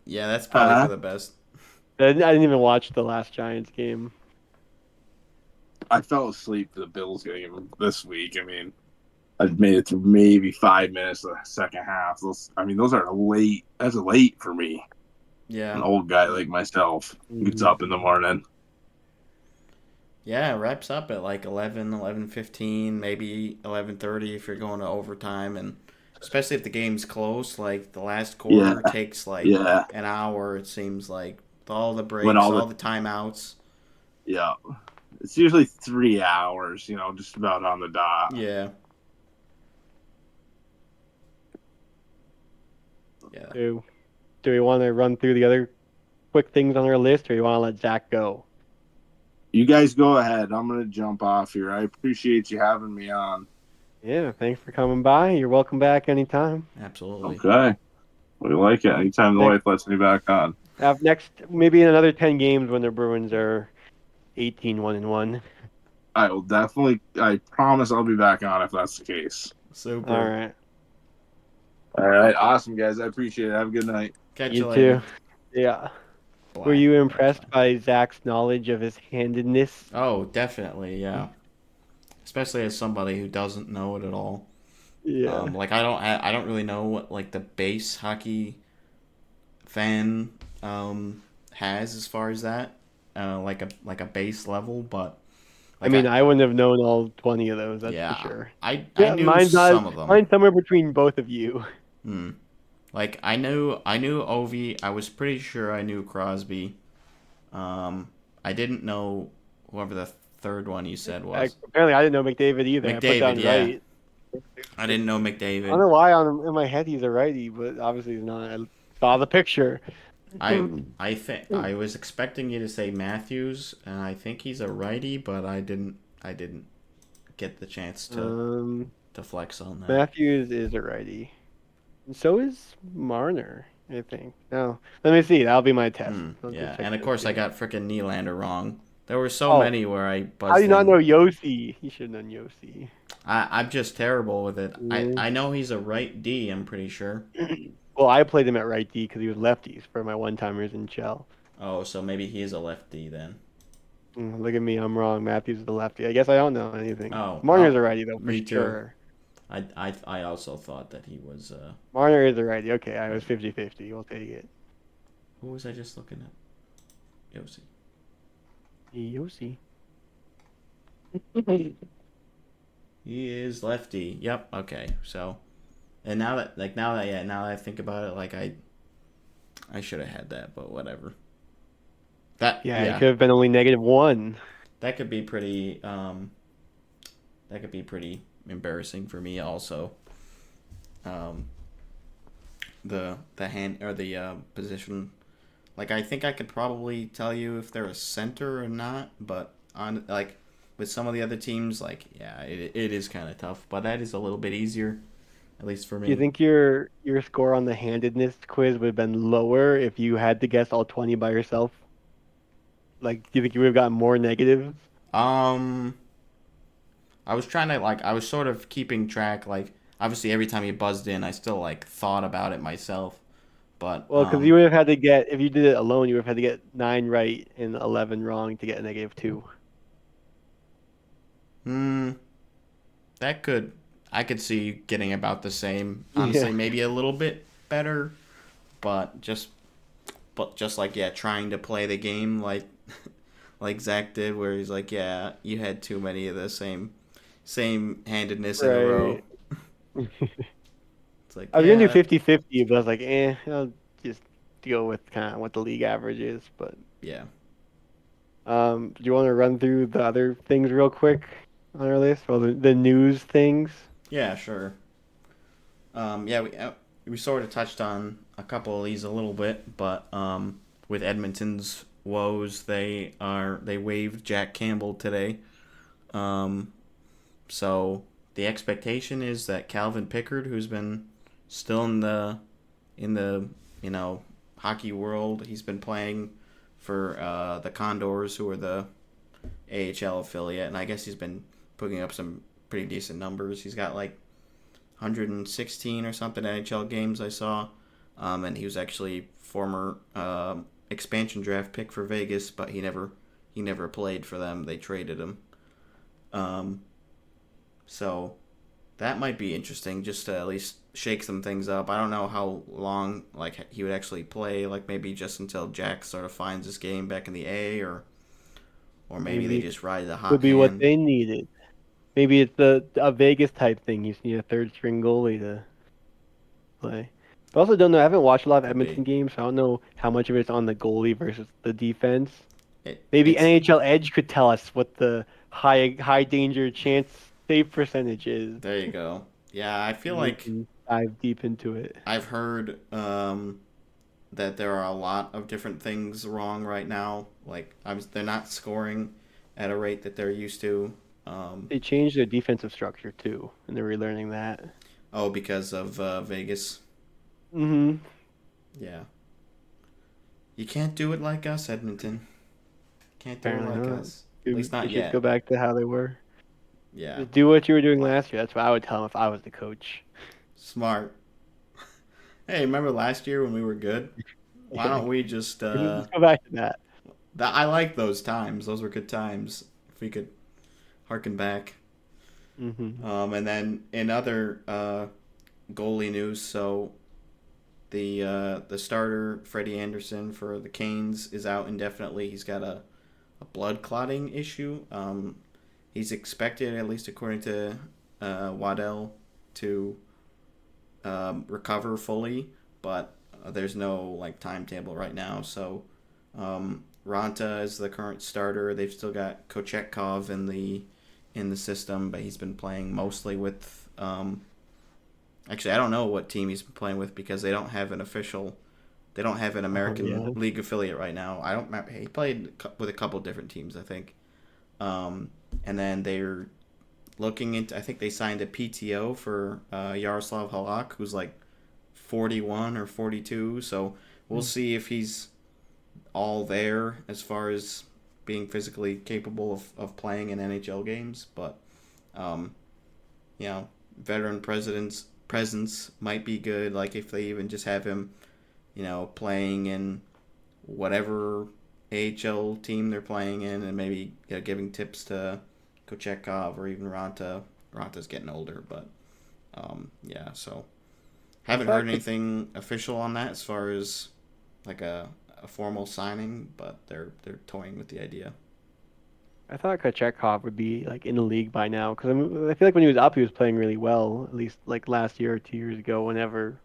Yeah, that's probably for the best. I didn't even watch the last Giants game. I fell asleep for the Bills game this week. I mean, I made it through maybe 5 minutes of the second half. Those are late. That's late for me, Yeah. an old guy like myself who's Mhm. up in the morning. Yeah, it wraps up at like 11, 11:15, maybe 11:30 if you're going to overtime. And especially if the game's close, like the last Yeah, quarter takes like yeah. an hour, it seems like, with all the When breaks, all all the the timeouts. yeah, it's usually 3 hours. Just about on the dot. Yeah. Yeah. Do we want to run through the other quick things on our list, or you want to let Zach go? You guys go ahead. I'm gonna jump off here. I appreciate you having me on. Yeah, thanks for coming by. You're welcome back anytime. Absolutely. Okay, we like it. Anytime the Next, wife lets me back on. maybe in another 10 games when the Bruins are 18-1-1. I will definitely. I promise I'll be back on if that's the case. Super. All right. All right, awesome guys. I appreciate it. Have a good night. Catch You you later. too. Yeah. Were Black. you That's impressed fine. by Zach's knowledge of his handedness? Oh, definitely, yeah. Especially as somebody who doesn't know it at all. Yeah. Like I don't really know what like the base hockey fan has as far as that, like a base level, but I like mean, I wouldn't have known all 20 of those, that's for yeah, sure. I Yeah, knew some of them. mine's somewhere between both of you. Hmm. Like I knew Ovi. I was pretty sure I knew Crosby. I didn't know whoever the third one you said was. Apparently, I didn't know McDavid either. I put McDavid, down yeah. right. I didn't know I don't McDavid. know why in my head he's a righty, but obviously he's not. I saw the picture. I think I was expecting you to say Matthews, and I think he's a righty, but I didn't get the chance Um, to flex on that. Matthews is a righty. And so is Marner, I think. No, let me see. That'll be my test. I'll go Yeah, check and of this course I game. got frickin' Nylander wrong. There were so Oh, many where I how do you buzzed not know in. Yossi? He should have known Yossi. I'm just terrible with it. I, Mm. I know he's a right D, I'm pretty sure. Well, I played him at right D because he was lefties for my one-timers in Shell. Oh, so maybe he is a left D then. Look at me, I'm wrong. Matthews is the lefty. I guess I don't know anything. Oh, Marner's a righty though for me too. sure. I also thought that he was. Marner is a righty. Okay, I was 50-50. We'll take it. Who was I just looking at? Yossi. Yossi. He is lefty. Yep. Okay. So, and now that I think about it, like I should have had that, but whatever. Yeah, it could have been only -1. That could be pretty. That could be pretty embarrassing for me also. Um, the hand or the position. Like I think I could probably tell you if they're a center or not, but on like with some of the other teams, like yeah, it is kind of tough. But that is a little bit easier, at least for Do you me. think your score on the handedness quiz would have been lower if you had to guess all 20 by yourself? Like, do you think you would have gotten more negatives? Um, I was trying to I was sort of keeping track. Like obviously every time you buzzed in, I still like thought about it myself. But Well, because you would have had to get, if you did it alone, you would have had to get 9 right and 11 wrong to get a -2. hmm, that could I could see getting about the same. Yeah, Honestly, maybe a little bit better, but just like yeah, trying to play the game like Zach did, where he's like, yeah, you had too many of the same handedness in a row. right. It's like I was gonna do yeah, 50-50, but I was like, I'll just deal with kind of what the league average is. But yeah, do you want to run through the other things real quick on our list? Well, the news things. yeah, sure. Yeah, we sort of touched on a couple of these a little bit, but with Edmonton's woes, they waived Jack Campbell today. So the expectation is that Calvin Pickard, who's been still in the hockey world. He's been playing for the Condors, who are the AHL affiliate, and I guess he's been putting up some pretty decent numbers. He's got like 116 or something NHL games I saw, and he was actually former expansion draft pick for Vegas, but he never played for them. They traded him. So that might be interesting, just to at least shake some things up. I don't know how long like he would actually play, like maybe just until Jack sort of finds his game back in the A, or maybe they just ride the hot Could be what hand. they needed. Maybe it's a Vegas type thing. You just need a third string goalie to play. I also don't know. I haven't watched a lot of Could be. Edmonton games, so I don't know how much of it's on the goalie versus the defense. It, Maybe it's NHL Edge could tell us what the high danger chance save percentage is. There you go. Yeah, I feel We like can dive deep into it. I've heard that there are a lot of different things wrong right now. Like they're not scoring at a rate that they're used to. They changed their defensive structure too, and they're relearning that. Oh, because of Vegas. Mm-hmm. Yeah. You can't do it like us, Edmonton. Can't do it Apparently like not. us. At least They not should yet. go back to how they were. Yeah. Just do what you were doing last year. That's what I would tell them if I was the coach. Smart. Hey, remember last year when we were good? Why don't we just Let's go back to that. I like those times. Those were good times. If we could harken back. Mm-hmm. And then in other goalie news, so the starter Freddie Anderson for the Canes is out indefinitely. He's got a blood clotting issue. He's expected, at least according to Waddell, to recover fully, but there's no like timetable right now. So Ranta is the current starter. They've still got Kochetkov in the system, but he's been playing mostly with. Actually, I don't know what team he's been playing with because they don't have an official. They don't have an American League affiliate right now. I don't remember. He played with a couple different teams, I think. And then they're looking into. I think they signed a PTO for Yaroslav Halak, who's like 41 or 42. So we'll see if he's all there as far as being physically capable of playing in NHL games. But, veteran presence might be good. Like if they even just have him, playing in whatever AHL team they're playing in, and maybe giving tips to Kochetkov or even Ranta. Ranta's getting older, but so haven't heard anything official on that as far as like a formal signing, but they're toying with the idea. I thought Kochetkov would be like in the league by now because I feel like when he was up, he was playing really well. At least like last year or 2 years ago, whenever.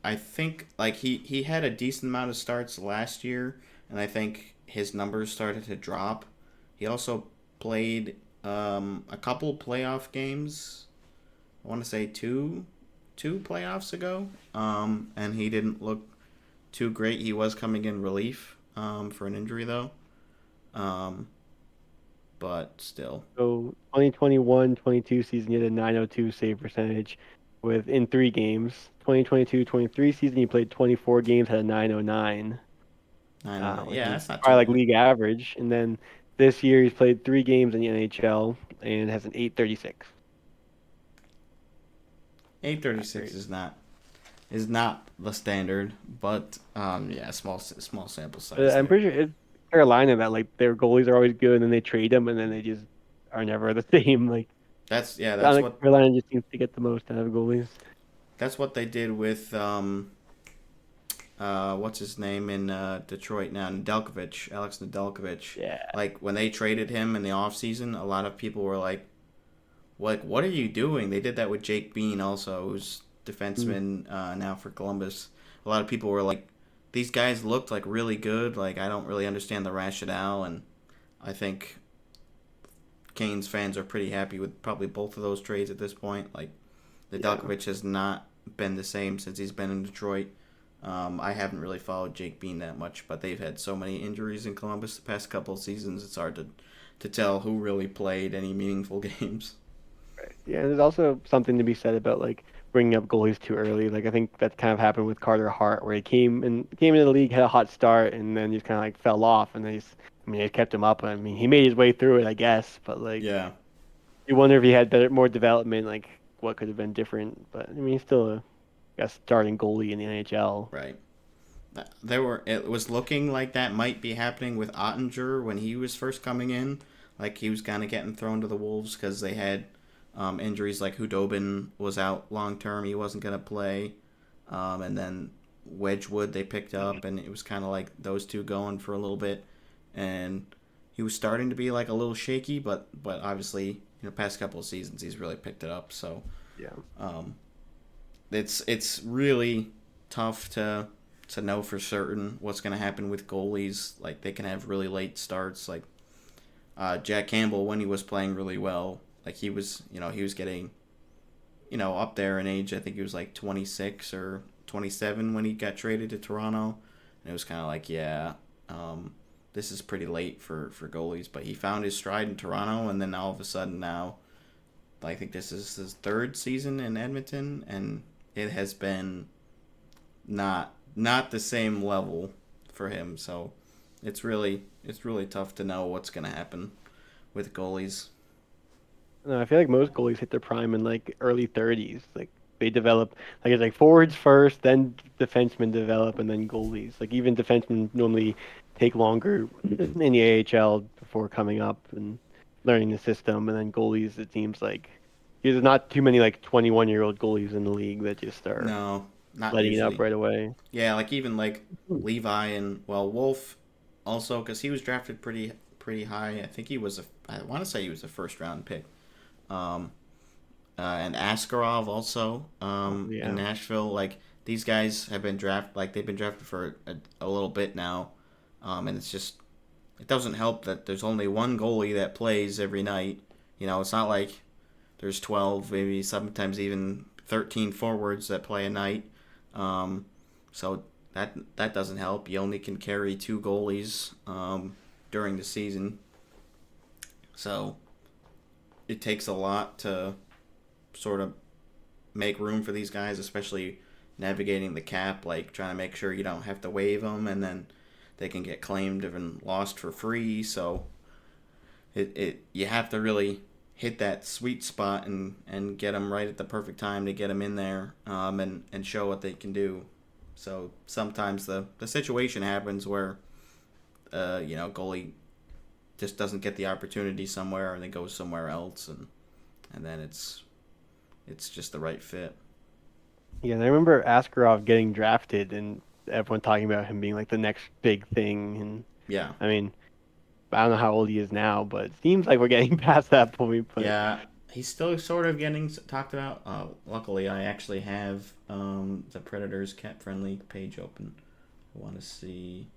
I think like he had a decent amount of starts last year, and I think his numbers started to drop. He also played a couple playoff games. I want to say two playoffs ago, and he didn't look too great. He was coming in relief for an injury though, but still. So 2021-22 season, he had a 902 save percentage in 3 games. 2022-23 season, he played 24 games, had a 909. Yeah, that's not too probably like bad. league average. And then this year, he's played 3 games in the NHL and has an 836. 836 is not the standard, but small sample size. I'm pretty sure it's Carolina that like their goalies are always good, and then they trade them, and then they just are never the same. Like That's what Carolina just seems to get the most out of goalies. that's what they did with what's his name in Detroit now, Alex Nedeljkovic. Yeah. Like when they traded him in the offseason, a lot of people were like, what are you doing? They did that with Jake Bean also, who's defenseman now for Columbus. A lot of people were like, these guys looked like really good. Like I don't really understand the rationale, and I think Canes fans are pretty happy with probably both of those trades at this point. Like Nedeljkovic has not been the same since he's been in Detroit. I haven't really followed Jake Bean that much, but they've had so many injuries in Columbus the past couple of seasons. It's hard to tell who really played any meaningful games. Right. Yeah, there's also something to be said about like bringing up goalies too early. Like I think that kind of happened with Carter Hart, where he came into the league, had a hot start, and then just kind of like fell off. And they kept him up. I mean, he made his way through it, I guess. But like, Yeah, you wonder if he had more development, like what could have been different. But I mean, he's still a starting goalie in the NHL. right. It was looking like that might be happening with Ottinger when he was first coming in. Like he was kind of getting thrown to the wolves because they had injuries. Like Hudobin was out long term; he wasn't gonna play. And then Wedgwood they picked up, and it was kind of like those two going for a little bit. And he was starting to be like a little shaky, but obviously, past couple of seasons he's really picked it up. So Yeah. it's really tough to know for certain what's going to happen with goalies. Like they can have really late starts. Like Jack Campbell, when he was playing really well, like he was getting up there in age. I think he was like 26 or 27 when he got traded to Toronto, and it was kind of like, yeah, this is pretty late for goalies. But he found his stride in Toronto, and then all of a sudden now, I think this is his third season in Edmonton, and it has been not the same level for him. So it's really tough to know what's going to happen with goalies. No, I feel like most goalies hit their prime in like early 30s. Like they develop, like it's like forwards first, then defensemen develop, and then goalies. Like even defensemen normally take longer in the AHL before coming up and learning the system, and then goalies. It seems like there's not too many like 21-year-old goalies in the league that just are No, not letting it up usually. right away. Yeah, like even like Levi and Wolf also, because he was drafted pretty high. I think I want to say he was a first round pick. Um, and Askarov also Yeah. in Nashville. Like these guys have been drafted, like they've been drafted for a little bit now, and it doesn't help that there's only one goalie that plays every night. It's not like there's 12, maybe sometimes even 13 forwards that play a night. So that doesn't help. You only can carry two goalies during the season. So it takes a lot to sort of make room for these guys, especially navigating the cap, like trying to make sure you don't have to waive them, and then they can get claimed and lost for free. So you have to really hit that sweet spot and get them right at the perfect time to get them in there and show what they can do. So sometimes the situation happens where goalie just doesn't get the opportunity somewhere and they go somewhere else, and then it's just the right fit. Yeah, and I remember Askarov getting drafted and everyone talking about him being like the next big thing. And Yeah. I mean, I don't know how old he is now, but it seems like we're getting past that point. But Yeah, he's still sort of getting talked about. Luckily, I actually have the Predators Cap Friendly page open. I want to see.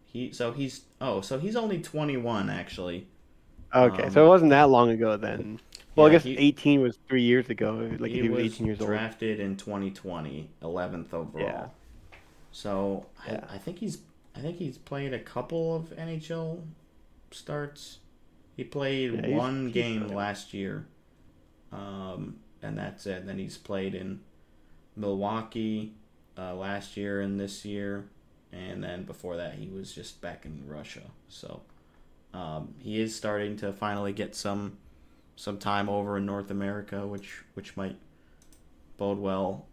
He's only 21 actually. okay, so it wasn't that long ago then. Well, I Yeah, guess 18 was 3 years ago. Like if he he was was 18 years old. drafted in 2020, 11th Yeah, overall. So yeah. I think he's played a couple of NHL starts. He played Yeah, one he's game good. last year, and that's it. And then he's played in Milwaukee last year and this year, and then before that he was just back in Russia. So he is starting to finally get some time over in North America, which might bode well.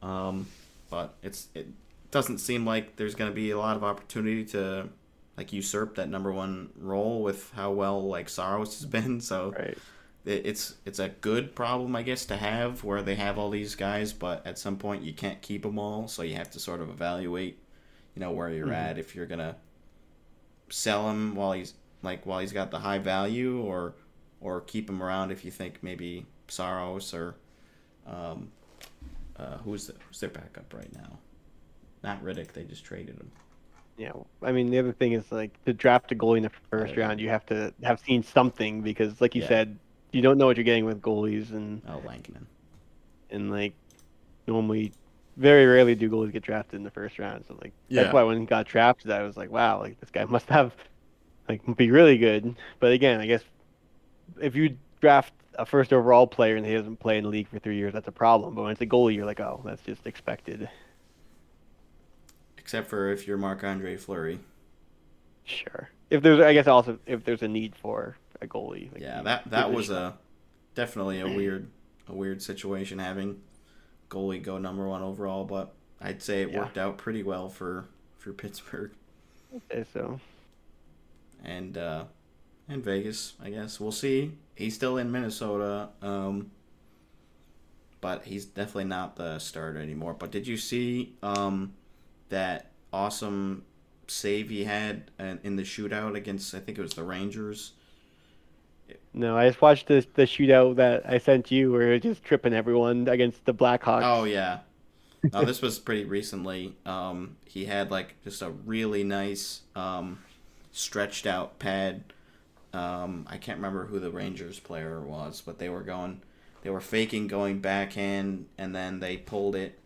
But it doesn't seem like there's going to be a lot of opportunity to like usurp that number one role with how well like Saros has been. So Right. it's a good problem, I guess, to have where they have all these guys, but at some point you can't keep them all, so you have to sort of evaluate, where you're at, if you're gonna sell him while he's got the high value, or keep him around if you think maybe Saros or who's their backup right now? Not Riddick. They just traded him. Yeah, I mean the other thing is like to draft a goalie in the first round, you have to have seen something because, like you Yeah. said, you don't know what you're getting with goalies, and Oh, Lankinen. like normally, very rarely do goalies get drafted in the first round. So like that's Yeah. why when he got drafted, I was like, wow, like this guy must have be really good. But again, I guess if you draft a first overall player and he doesn't play in the league for 3 years, that's a problem. But when it's a goalie, you're like, oh, that's just expected. Except for if you're Marc-Andre Fleury. Sure. If there's, I guess also if there's a need for a goalie. Like Yeah, you that give it was shot. definitely a weird situation having goalie go number one overall, but I'd say it Yeah. worked out pretty well for Pittsburgh Okay, so and Vegas. I guess we'll see. He's still in Minnesota, but he's definitely not the starter anymore. But did you see that awesome save he had in the shootout against, I think it was the Rangers? no, I just watched the shootout that I sent you where it was just tripping everyone against the Blackhawks. Oh yeah. No, this was pretty recently. He had like just a really nice stretched out pad. I can't remember who the Rangers player was, but they were faking going backhand, and then they pull it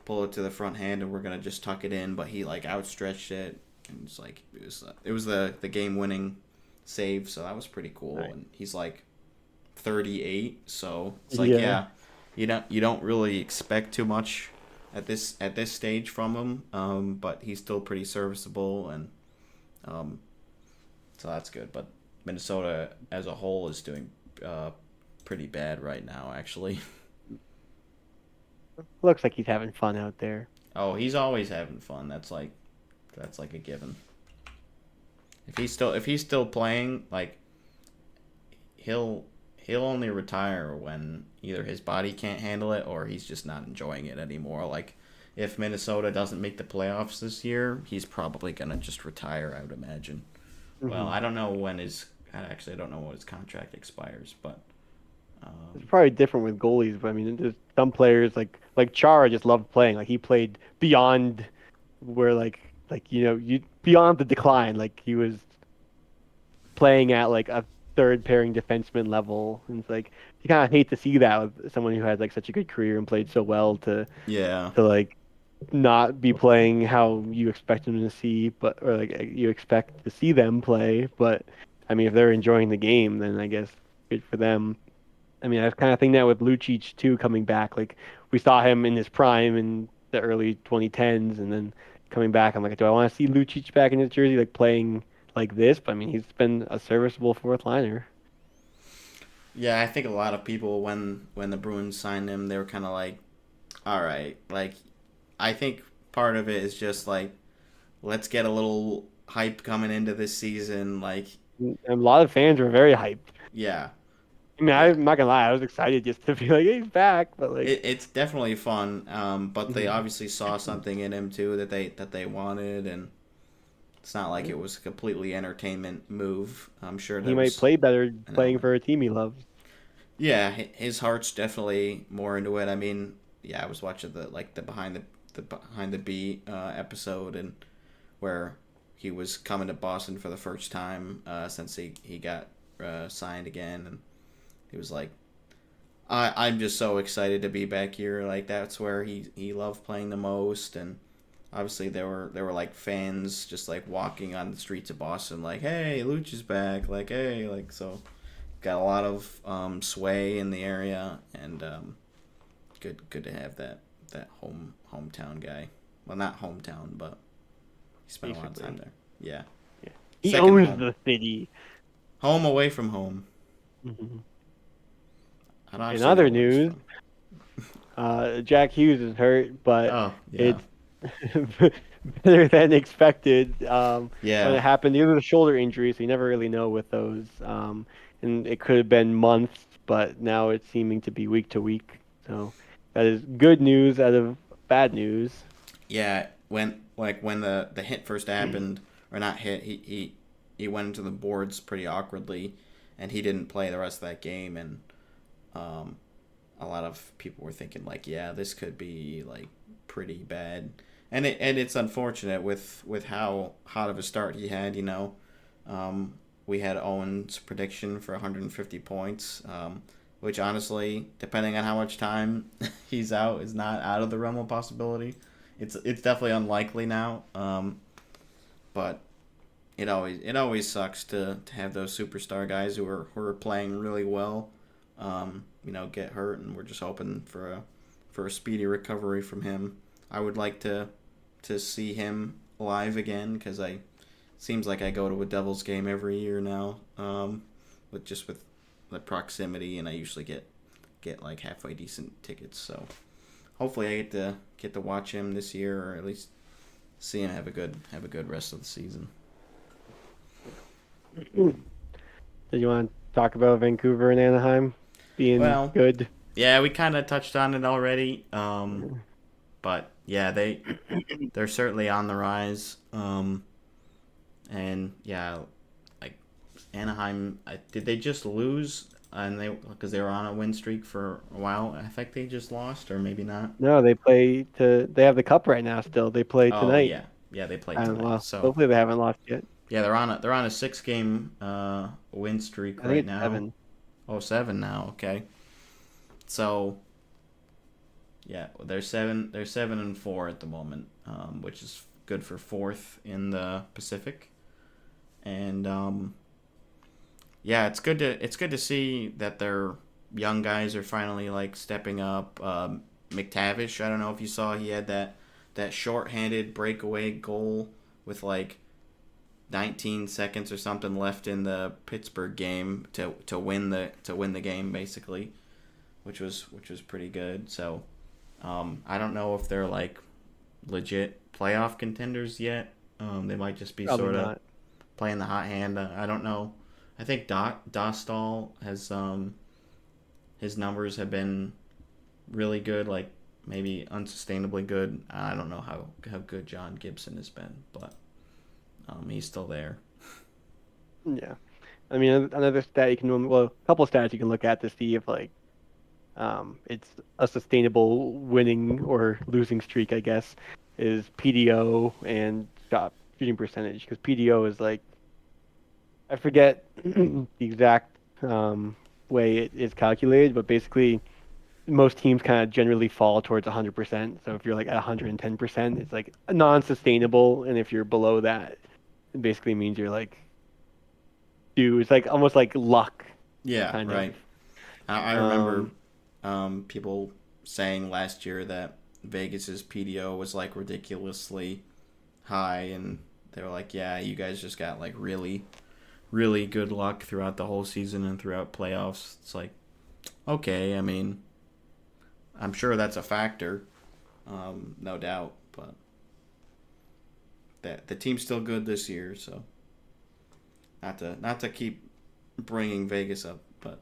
to the front hand, and we're gonna just tuck it in. But he like outstretched it, and it's like it was the game winning save. So that was pretty cool. Right. And he's like 38, so it's like Yeah. you don't really expect too much at this stage from him, but he's still pretty serviceable, and so that's good. But Minnesota as a whole is doing pretty bad right now, actually. Looks like he's having fun out there. Oh, he's always having fun. That's like a given. If he's still playing, like he'll only retire when either his body can't handle it or he's just not enjoying it anymore. Like if Minnesota doesn't make the playoffs this year, he's probably gonna just retire, I would imagine. Well, I don't know when I don't know when his contract expires, but It's probably different with goalies, but I mean, there's some players like Chara just loved playing. Like he played beyond where you beyond the decline. Like he was playing at like a third pairing defenseman level, and it's like you kind of hate to see that with someone who had like such a good career and played so well yeah, to like not be playing how you expect them to see, but or like you expect to see them play. But I mean, if they're enjoying the game, then I guess good for them. I mean, I was kind of thinking that with Lucic too coming back. Like we saw him in his prime in the early 2010s, and then coming back, I'm like, do I want to see Lucic back in his jersey, like playing like this? But I mean, he's been a serviceable fourth liner. yeah. I think a lot of people when the Bruins signed him, they were kind of like, all right, like I think part of it is just like let's get a little hype coming into this season. Like, And a lot of fans were very hyped. yeah, I mean, yeah. I'm not gonna lie, I was excited just to be like, hey, he's back. But like, It's definitely fun, but they mhm. obviously saw something in him too that they wanted, and it's not like it was a completely entertainment move. I'm sure He there might was play better an playing element. for a team he loves. Yeah, his heart's definitely more into it. I mean, yeah, I was watching the behind the beat episode, and where he was coming to Boston for the first time since he got signed again, and he was like, I'm just so excited to be back here. Like that's where he loved playing the most, and obviously there were like fans just like walking on the streets of Boston, like, hey, Luch is back, like, hey, like, so got a lot of sway in the area, and good to have that hometown guy. Well, not hometown, but he spent a lot of time Basically, there. Yeah, yeah. He second owns home, the city. home away from home. Mhm. I don't In actually know other where he's news, from. Jack Hughes is hurt, but Oh yeah, it's better than expected. When it yeah. happened, he was a shoulder injury, so you never really know with those. And it could have been months, but now it's seeming to be week to week. So that is good news out of bad news. Yeah, when the hit first happened, or not hit, he went into the boards pretty awkwardly, and he didn't play the rest of that game, and um, a lot of people were thinking like, yeah, this could be like pretty bad, and it's unfortunate with how hot of a start he had. We had Owen's prediction for 150 points, which honestly, depending on how much time he's out, is not out of the realm of possibility. It's definitely unlikely now, but it always sucks to have those superstar guys who are playing really well get hurt, and we're just hoping for a speedy recovery from him. I would like to see him live again because seems like I go to a Devils game every year now, with the proximity, and I usually get like halfway decent tickets. So hopefully I get to watch him this year, or at least see him have a good rest of the season. Do you want to talk about Vancouver and Anaheim being Well, good? yeah, we kind of touched on it already. But yeah, they're certainly on the rise. And yeah, like Anaheim, did they just lose? And because they were on a win streak for a while. I think they just lost, or maybe not. No, they have the cup right now still. They play Oh tonight. yeah, they played And tonight. well, So hopefully they haven't lost yet. yeah, they're on a 6-game win streak I think right it's now. 7. Oh, 7 now. Okay. So yeah, they're 7-4 at the moment, which is good for 4th in the Pacific. And yeah, it's good to see that their young guys are finally like stepping up. McTavish, I don't know if you saw, he had that short-handed breakaway goal with like 19 seconds or something left in the Pittsburgh game to win the game basically, which was pretty good. So I don't know if they're like legit playoff contenders yet. They might just be Probably sort of not. playing the hot hand. I don't know. I think Dostal has his numbers have been really good, like maybe unsustainably good. I don't know how good John Gibson has been, but he's still there. Yeah. I mean, another stat you can, well, a couple of stats you can look at to see if like it's a sustainable winning or losing streak, I guess, is PDO and shooting percentage. Because PDO is like, I forget the exact way it is calculated, but basically most teams kind of generally fall towards 100%. So if you're like at 110%, it's like non-sustainable, and if you're below that, it basically means you're like, dude, it's like almost like luck, Yeah, kind of. right. I remember Um, people saying last year that Vegas's PDO was like ridiculously high, and they were like, "Yeah, you guys just got like really, really good luck throughout the whole season and throughout playoffs." It's like, okay, I mean, I'm sure that's a factor, no doubt, but the team's still good this year, so not to keep bringing Vegas up, but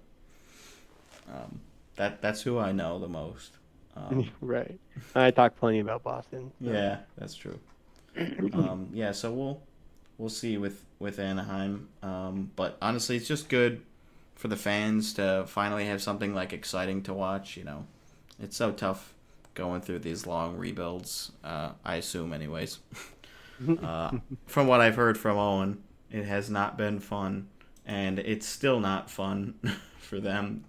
that's who I know the most. right. I talk plenty about Boston. So. Yeah, that's true. Yeah, so we'll see with Anaheim. But honestly, it's just good for the fans to finally have something like exciting to watch. It's so tough going through these long rebuilds. I assume, anyways. From what I've heard from Owen, it has not been fun, and it's still not fun for them.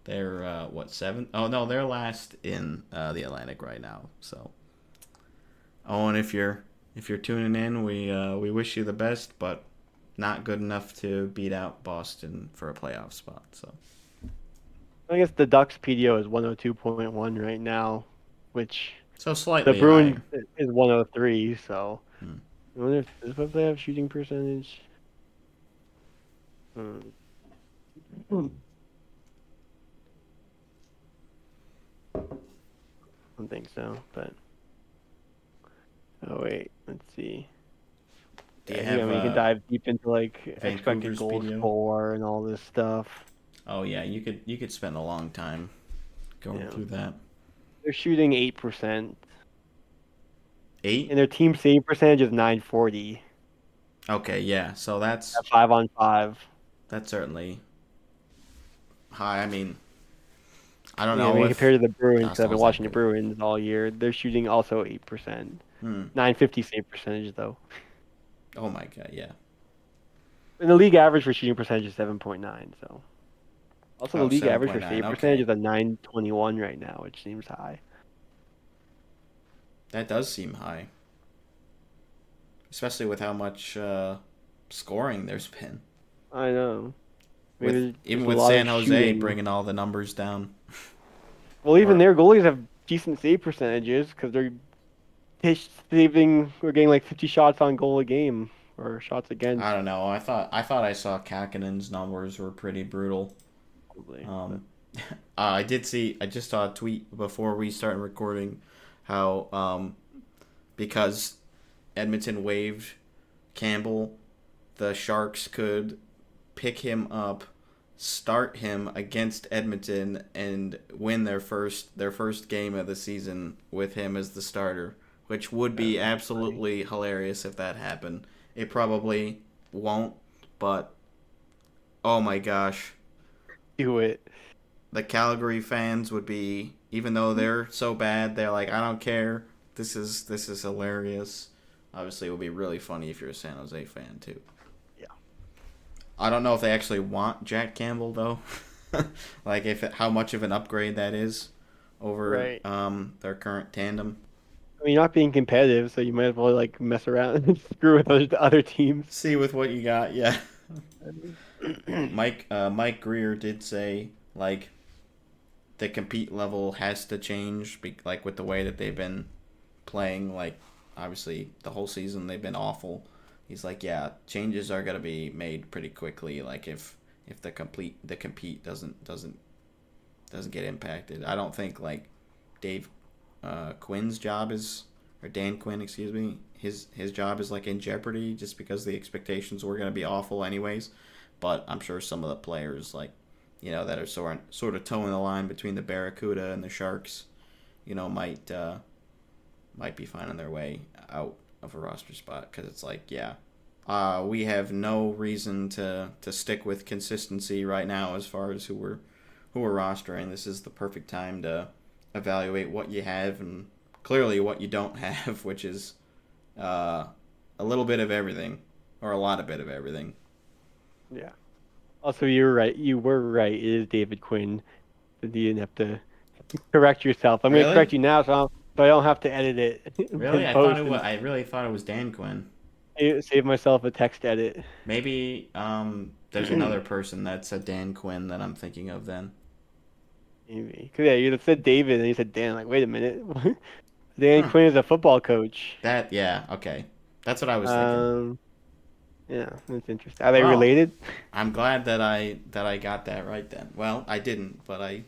They're what, 7? Oh no, they're last in the Atlantic right now. So, Owen, if you're tuning in, we wish you the best, but not good enough to beat out Boston for a playoff spot. So, I guess the Ducks PDO is 102.1 right now, which so the slightly Bruins higher. is 103. So Hmm. I wonder if they have shooting percentage. Hmm. I don't think so, but oh wait, let's see. Do Yeah, you I have mean, you can dive deep into like expected Vancouver's goals PDO? for and all this stuff. Oh yeah, you could spend a long time going Yeah, through that. they're shooting 8%, 8? and their team save percentage is 940 Okay, yeah. So that's at 5-on-5. that's certainly high. I mean, I don't Yeah, I know mean, if compared to the Bruins, 'cause I've been Dostal's that watching the good. Bruins all year, they're shooting also 8%. Hmm. 950 save percentage though. Oh my god, yeah. And the league average for shooting percentage is 7.9. So also the Oh, league average for 7.9. save percentage Okay. is a 921 right now, which seems high. That does seem high, especially with how much scoring there's been. I know. Maybe Even there's a with lot San of Jose shooting. bringing all the numbers down. Well, even Or- their goalies have decent save percentages because they're saving or getting like 50 shots on goal a game or shots against. I don't know. I thought I saw Kakinen's numbers were pretty brutal. Probably. Um, I just saw a tweet before we started recording how because Edmonton waived Campbell, the Sharks could pick him up, start him against Edmonton, and win their first game of the season with him as the starter, which would be absolutely hilarious if that happened. It probably won't, but oh my gosh, Do it. the Calgary fans would be, even though they're so bad, they're like, I don't care. This is hilarious. Obviously, it would be really funny if you're a San Jose fan too. Yeah. I don't know if they actually want Jack Campbell though. Like how much of an upgrade that is over their current tandem. I mean, you're not being competitive, so you might as well like mess around and screw with other teams. See with what you got, yeah. Mike Greer did say like the compete level has to change, like with the way that they've been playing. Like obviously the whole season they've been awful. He's like, yeah, changes are gonna be made pretty quickly. Like if the compete doesn't get impacted. I don't think like Dave Quinn's job is, or Dan Quinn, excuse me, his job is like in jeopardy just because the expectations were gonna be awful anyways. But I'm sure some of the players like, that are sort of towing the line between the Barracuda and the Sharks, might be finding their way out of a roster spot because it's like, yeah, we have no reason to stick with consistency right now as far as who we're rostering. This is the perfect time to evaluate what you have and clearly what you don't have, which is a little bit of everything or a lot of bit of everything. Yeah. Also, you're right. You were right. It is David Quinn. You didn't have to correct yourself. I'm going to correct you now, so I don't have to edit it. Really, I really thought it was Dan Quinn. Save myself a text edit. Maybe there's another person that's a Dan Quinn that I'm thinking of then. Maybe. Cause yeah, you said David and you said Dan. Like, wait a minute. Dan Quinn is a football coach. Okay. That's what I was thinking. Yeah, that's interesting. Are they Well, related? I'm glad that I got that right then. Well, I didn't, but I.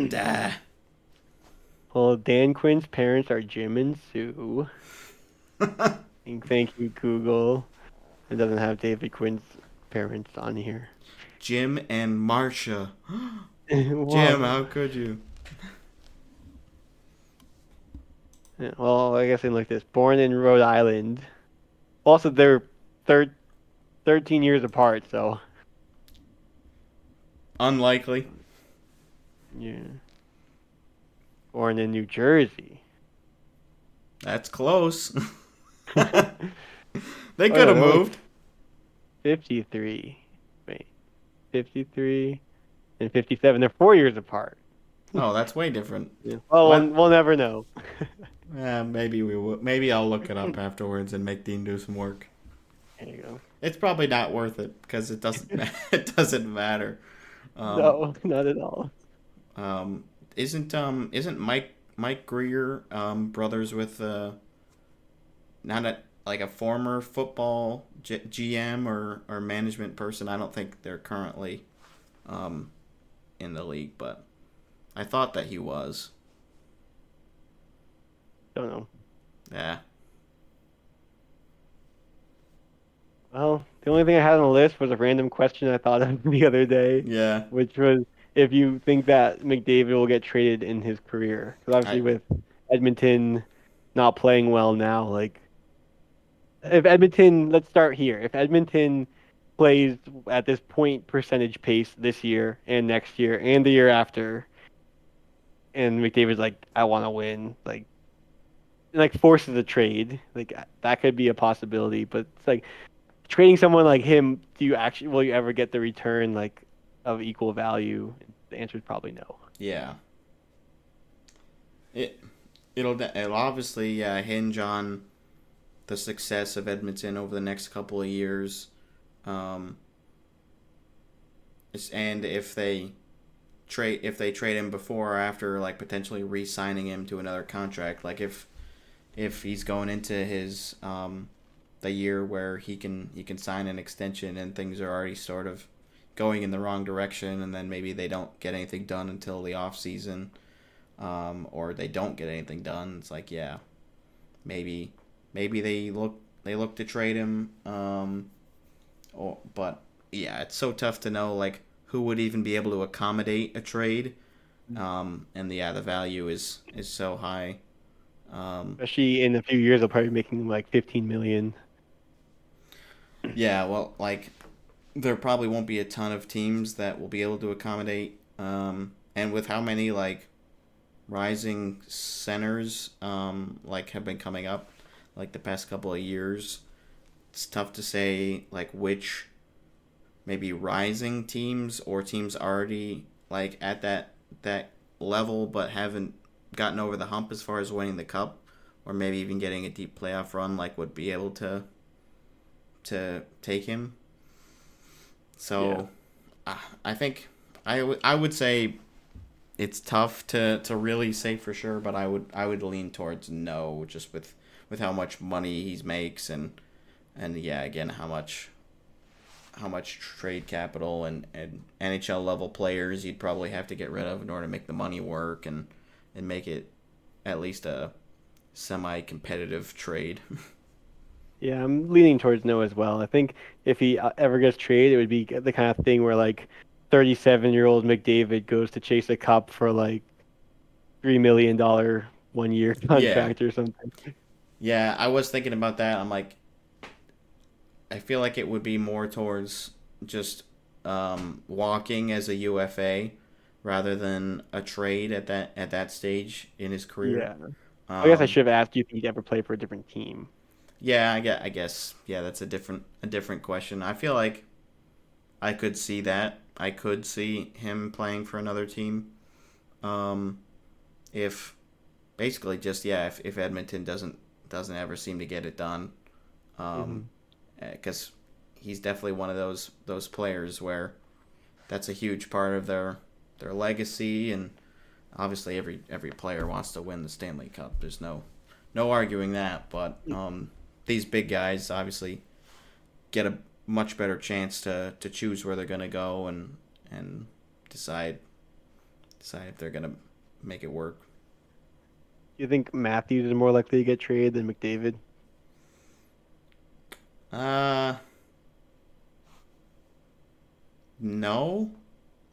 Duh. Well, Dan Quinn's parents are Jim and Sue. And thank you, Google. It doesn't have David Quinn's parents on here. Jim and Marcia. Jim, how could you? Yeah, well, I guess I like this. Born in Rhode Island. Also, they're 13 years apart, so. Unlikely. Yeah. Born in New Jersey. That's close. They could have moved. 53. Wait. 53 and 57. They're 4 years apart. Oh, that's way different. Yeah. Well, we'll never know. Yeah, maybe we will. Maybe I'll look it up afterwards and make Dean do some work. There you go. It's probably not worth it because it doesn't. It doesn't matter. No, not at all. Isn't Mike Greer brothers with not a former football GM or management person? I don't think they're currently in the league, but I thought that he was. Don't know. Yeah. Well, the only thing I had on the list was a random question I thought of the other day. Yeah. Which was if you think that McDavid will get traded in his career. Because obviously with Edmonton not playing well now, like if Edmonton, let's start here. If Edmonton plays at this point percentage pace this year and next year and the year after, and McDavid's like, I want to win, like forces a trade, like that could be a possibility. But it's like trading someone like him, will you ever get the return like of equal value? The answer is probably no. Yeah. It'll obviously hinge on the success of Edmonton over the next couple of years. Um, and if they trade him before or after, like potentially re-signing him to another contract, like if he's going into his the year where he can sign an extension and things are already sort of going in the wrong direction, and then maybe they don't get anything done until the off season, or they don't get anything done. It's like, yeah, maybe they look to trade him. But yeah, it's so tough to know like who would even be able to accommodate a trade. And yeah, the value is so high. Especially in a few years, they'll probably be making like 15 million. Yeah, well, like there probably won't be a ton of teams that will be able to accommodate. And with how many like rising centers like have been coming up like the past couple of years, it's tough to say like which maybe rising teams or teams already like at that level but haven't gotten over the hump as far as winning the cup or maybe even getting a deep playoff run like would be able to take him. So I think I would say it's tough to really say for sure, but I would lean towards no, just with how much money he makes and yeah, again how much trade capital and NHL level players you'd probably have to get rid of in order to make the money work and make it at least a semi-competitive trade. Yeah, I'm leaning towards no as well. I think if he ever gets traded, it would be the kind of thing where like 37-year-old McDavid goes to chase a cup for like $3 million 1 year Yeah. contract or something. Yeah, I was thinking about that. I'm like, I feel like it would be more towards just walking as a UFA rather than a trade at that stage in his career. Yeah. I guess I Um, should have asked you if he'd ever play for a different team. yeah, I guess yeah, that's a different question. I feel like I could see that. I could see him playing for another team. Um, if basically just yeah, if Edmonton doesn't ever seem to get it done. Hmm. Um, because he's definitely one of those players where that's a huge part of their legacy, and obviously every player wants to win the Stanley Cup. There's no arguing that, but these big guys obviously get a much better chance to choose where they're gonna go and decide if they're gonna make it work. Do you think Matthews is more likely to get traded than McDavid? Uh, no,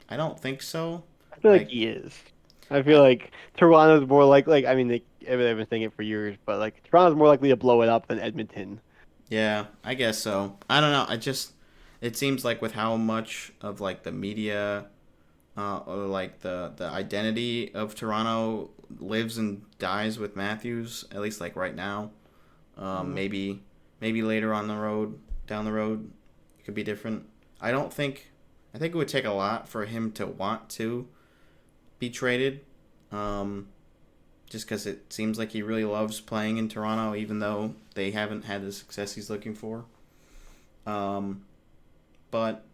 I don't think so. I feel like Like, he is. I feel I, like Toronto's more like I mean they've been saying it for years, but like Toronto's more likely to blow it up than Edmonton. yeah, I guess so. I don't know. It seems like with how much of like the media, or like the identity of Toronto lives and dies with Matthews. At least like right now. Mm. Maybe later on the road, down the road, it could be different. I don't think. I think it would take a lot for him to want to be traded. Um, just because it seems like he really loves playing in Toronto, even though they haven't had the success he's looking for. Um, but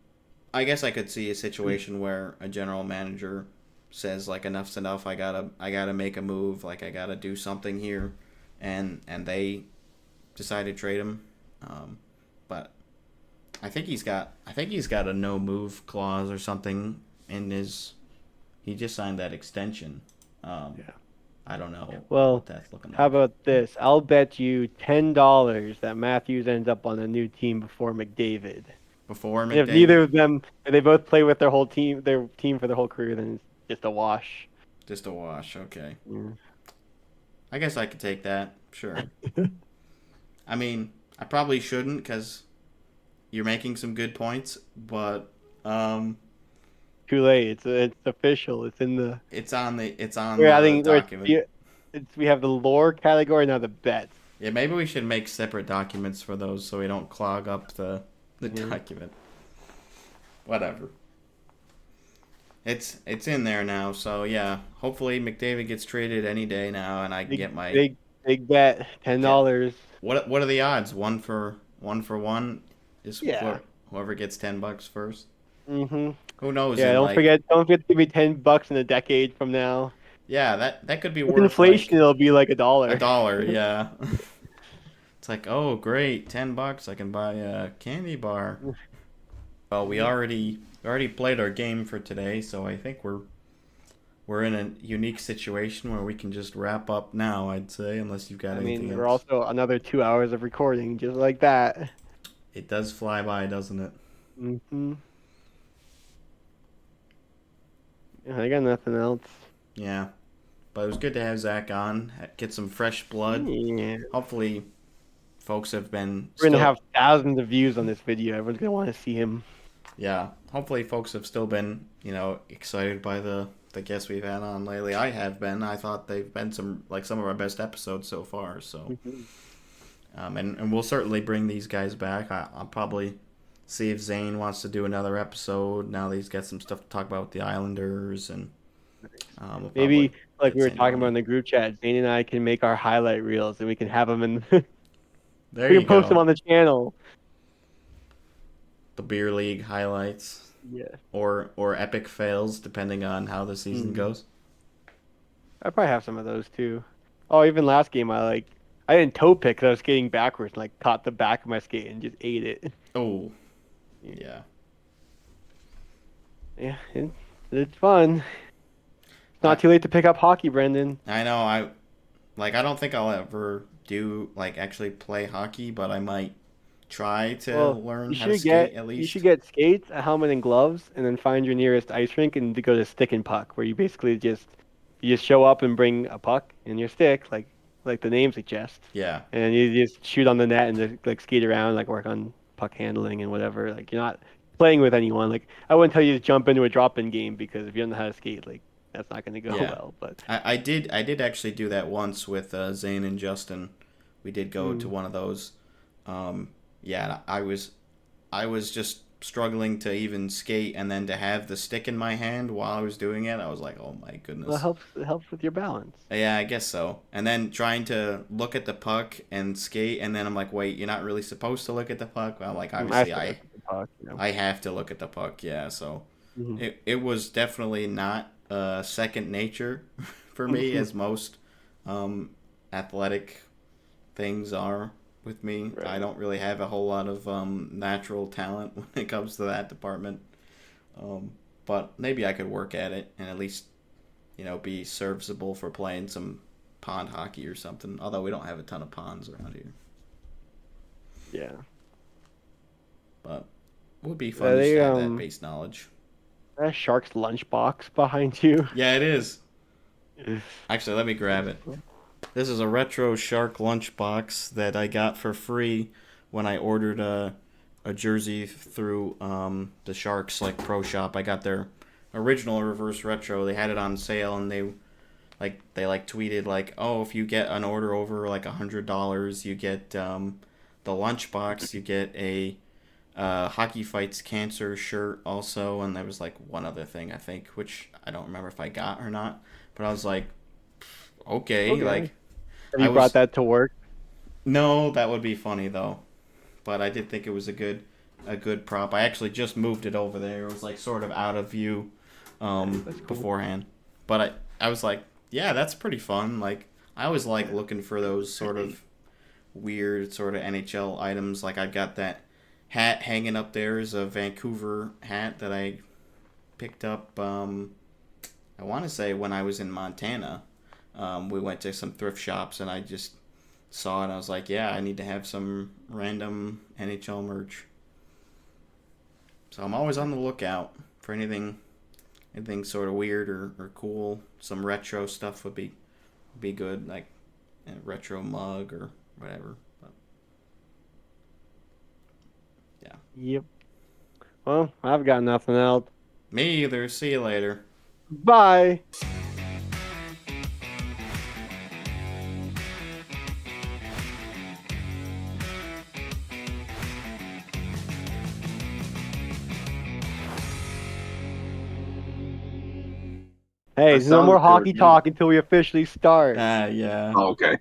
I guess I could see a situation where a general manager says like enough's enough. I gotta make a move. Like I gotta do something here, and they decide to trade him. But I think he's got a no move clause or something in his. He just signed that extension. Um, Yeah. I don't know what Well, that's looking how like. about this? I'll bet you $10 that Matthews ends up on a new team before McDavid. Before And if McDavid, neither of them, if they both play with their team for their whole career, then it's just a wash. just a wash. Okay, Mm. I guess I could take that. Sure. I mean, I probably shouldn't because you're making some good points, but Too late. It's official. It's in the. it's on We're the adding. document. We have the lore category now. The bets. Yeah, maybe we should make separate documents for those so we don't clog up the Mhm. document. Whatever. It's in there now, so yeah. Hopefully McDavid gets traded any day now, and I can Big get my big big bet. get $10. what are the odds? One for one is Yeah. Whoever gets $10 first. Mm-hmm. Who knows? Yeah, In don't like, forget to give me $10 in a decade from now. yeah, that could be With worth inflation, like it'll be like a $1. dollar. Yeah. It's like, oh great, $10. I can buy a candy bar. Well, we already played our game for today, so I think we're in a unique situation where we can just wrap up now. I'd say, unless you've got I anything mean, we're else. also another 2 hours of recording, just like that. It does fly by, doesn't it? Mm-hmm. Yeah, I got nothing else. Yeah. But it was good to have Zach on, get some fresh blood. Yeah. Hopefully, folks have been We're gonna still. have thousands of views on this video. Everyone's gonna want to see him. Yeah, hopefully, folks have still been, excited by the guests we've had on lately. I have been. I thought they've been some of our best episodes so far. So, Mhm. and we'll certainly bring these guys back. I'll probably see if Zane wants to do another episode now that he's got some stuff to talk about with the Islanders, and we'll probably Maybe like get we were Zane talking on about in it. the group chat, Zane and I can make our highlight reels and we can have them in. There We you can post them go. on the channel. The beer league highlights, Yeah. or epic fails, depending on how the season Mm. goes. I probably have some of those too. Oh, even last game, I didn't toe pick 'cause I was skating backwards and like caught the back of my skate and just ate it. Oh, Yeah, yeah. yeah, it's fun. It's I not too late to pick up hockey, Brendan. I know I don't think I'll ever do actually play hockey, but I might try to Well, learn how to skate at you should least. get skates, a helmet, and gloves, and then find your nearest ice rink and to go to stick and puck, where you just show up and bring a puck and your stick, like the name suggests, Yeah. and you just shoot on the net and just, like skate around, like work on puck handling and whatever. Like you're not playing with anyone. Like I wouldn't tell you to jump into a drop-in game because if you don't know how to skate, like that's not going to go Yeah. well. But I did actually do that once with Zane and Justin. We did go to mm, one of those. Yeah, I was just struggling to even skate, and then to have the stick in my hand while I was doing it, I was like, "Oh my well, goodness." it helps with your balance. Yeah, I guess so. And then trying to look at the puck and skate, and then I'm like, "Wait, you're not really supposed to look at the puck." Well, like I obviously still I look at the puck, you know. I have to look at the puck, yeah. So Mhm. it was definitely not second nature for me, as most athletic things are with me. I Right. don't really have a whole lot of natural talent when it comes to that department. But maybe I could work at it and at least, be serviceable for playing some pond hockey or something. Although we don't have a ton of ponds around here. Yeah. But it would be fun just They to have that base knowledge. that shark's lunchbox behind you. Yeah, it is. Actually, let me grab it. This is a retro shark lunchbox that I got for free when I ordered a jersey through the Sharks pro shop. I got their original reverse retro. They had it on sale, and they tweeted oh, if you get an order over $100, you get the lunchbox. You get a Hockey Fights Cancer shirt also, and there was one other thing I think, which I don't remember if I got or not. But I was like, okay, Okay. Have I you brought was that to work? no, that would be funny though. But I did think it was a good prop. I actually just moved it over there. It was sort of out of view That's cool. beforehand. But I was like, yeah, that's pretty fun. I always like looking for those sort of weird sort of NHL items. I've got that hat hanging up there is a Vancouver hat that I picked up I want to say when I was in Montana. We went to some thrift shops and I just saw it and I was like, yeah, I need to have some random NHL merch. So I'm always on the lookout for anything sort of weird or cool. Some retro stuff would be good, like a retro mug or whatever. But, yeah. Yep. Well, I've got nothing else. Me either. See you later. Bye. Hey, That no more sounds good. hockey talk until we officially start. Yeah. Oh, okay.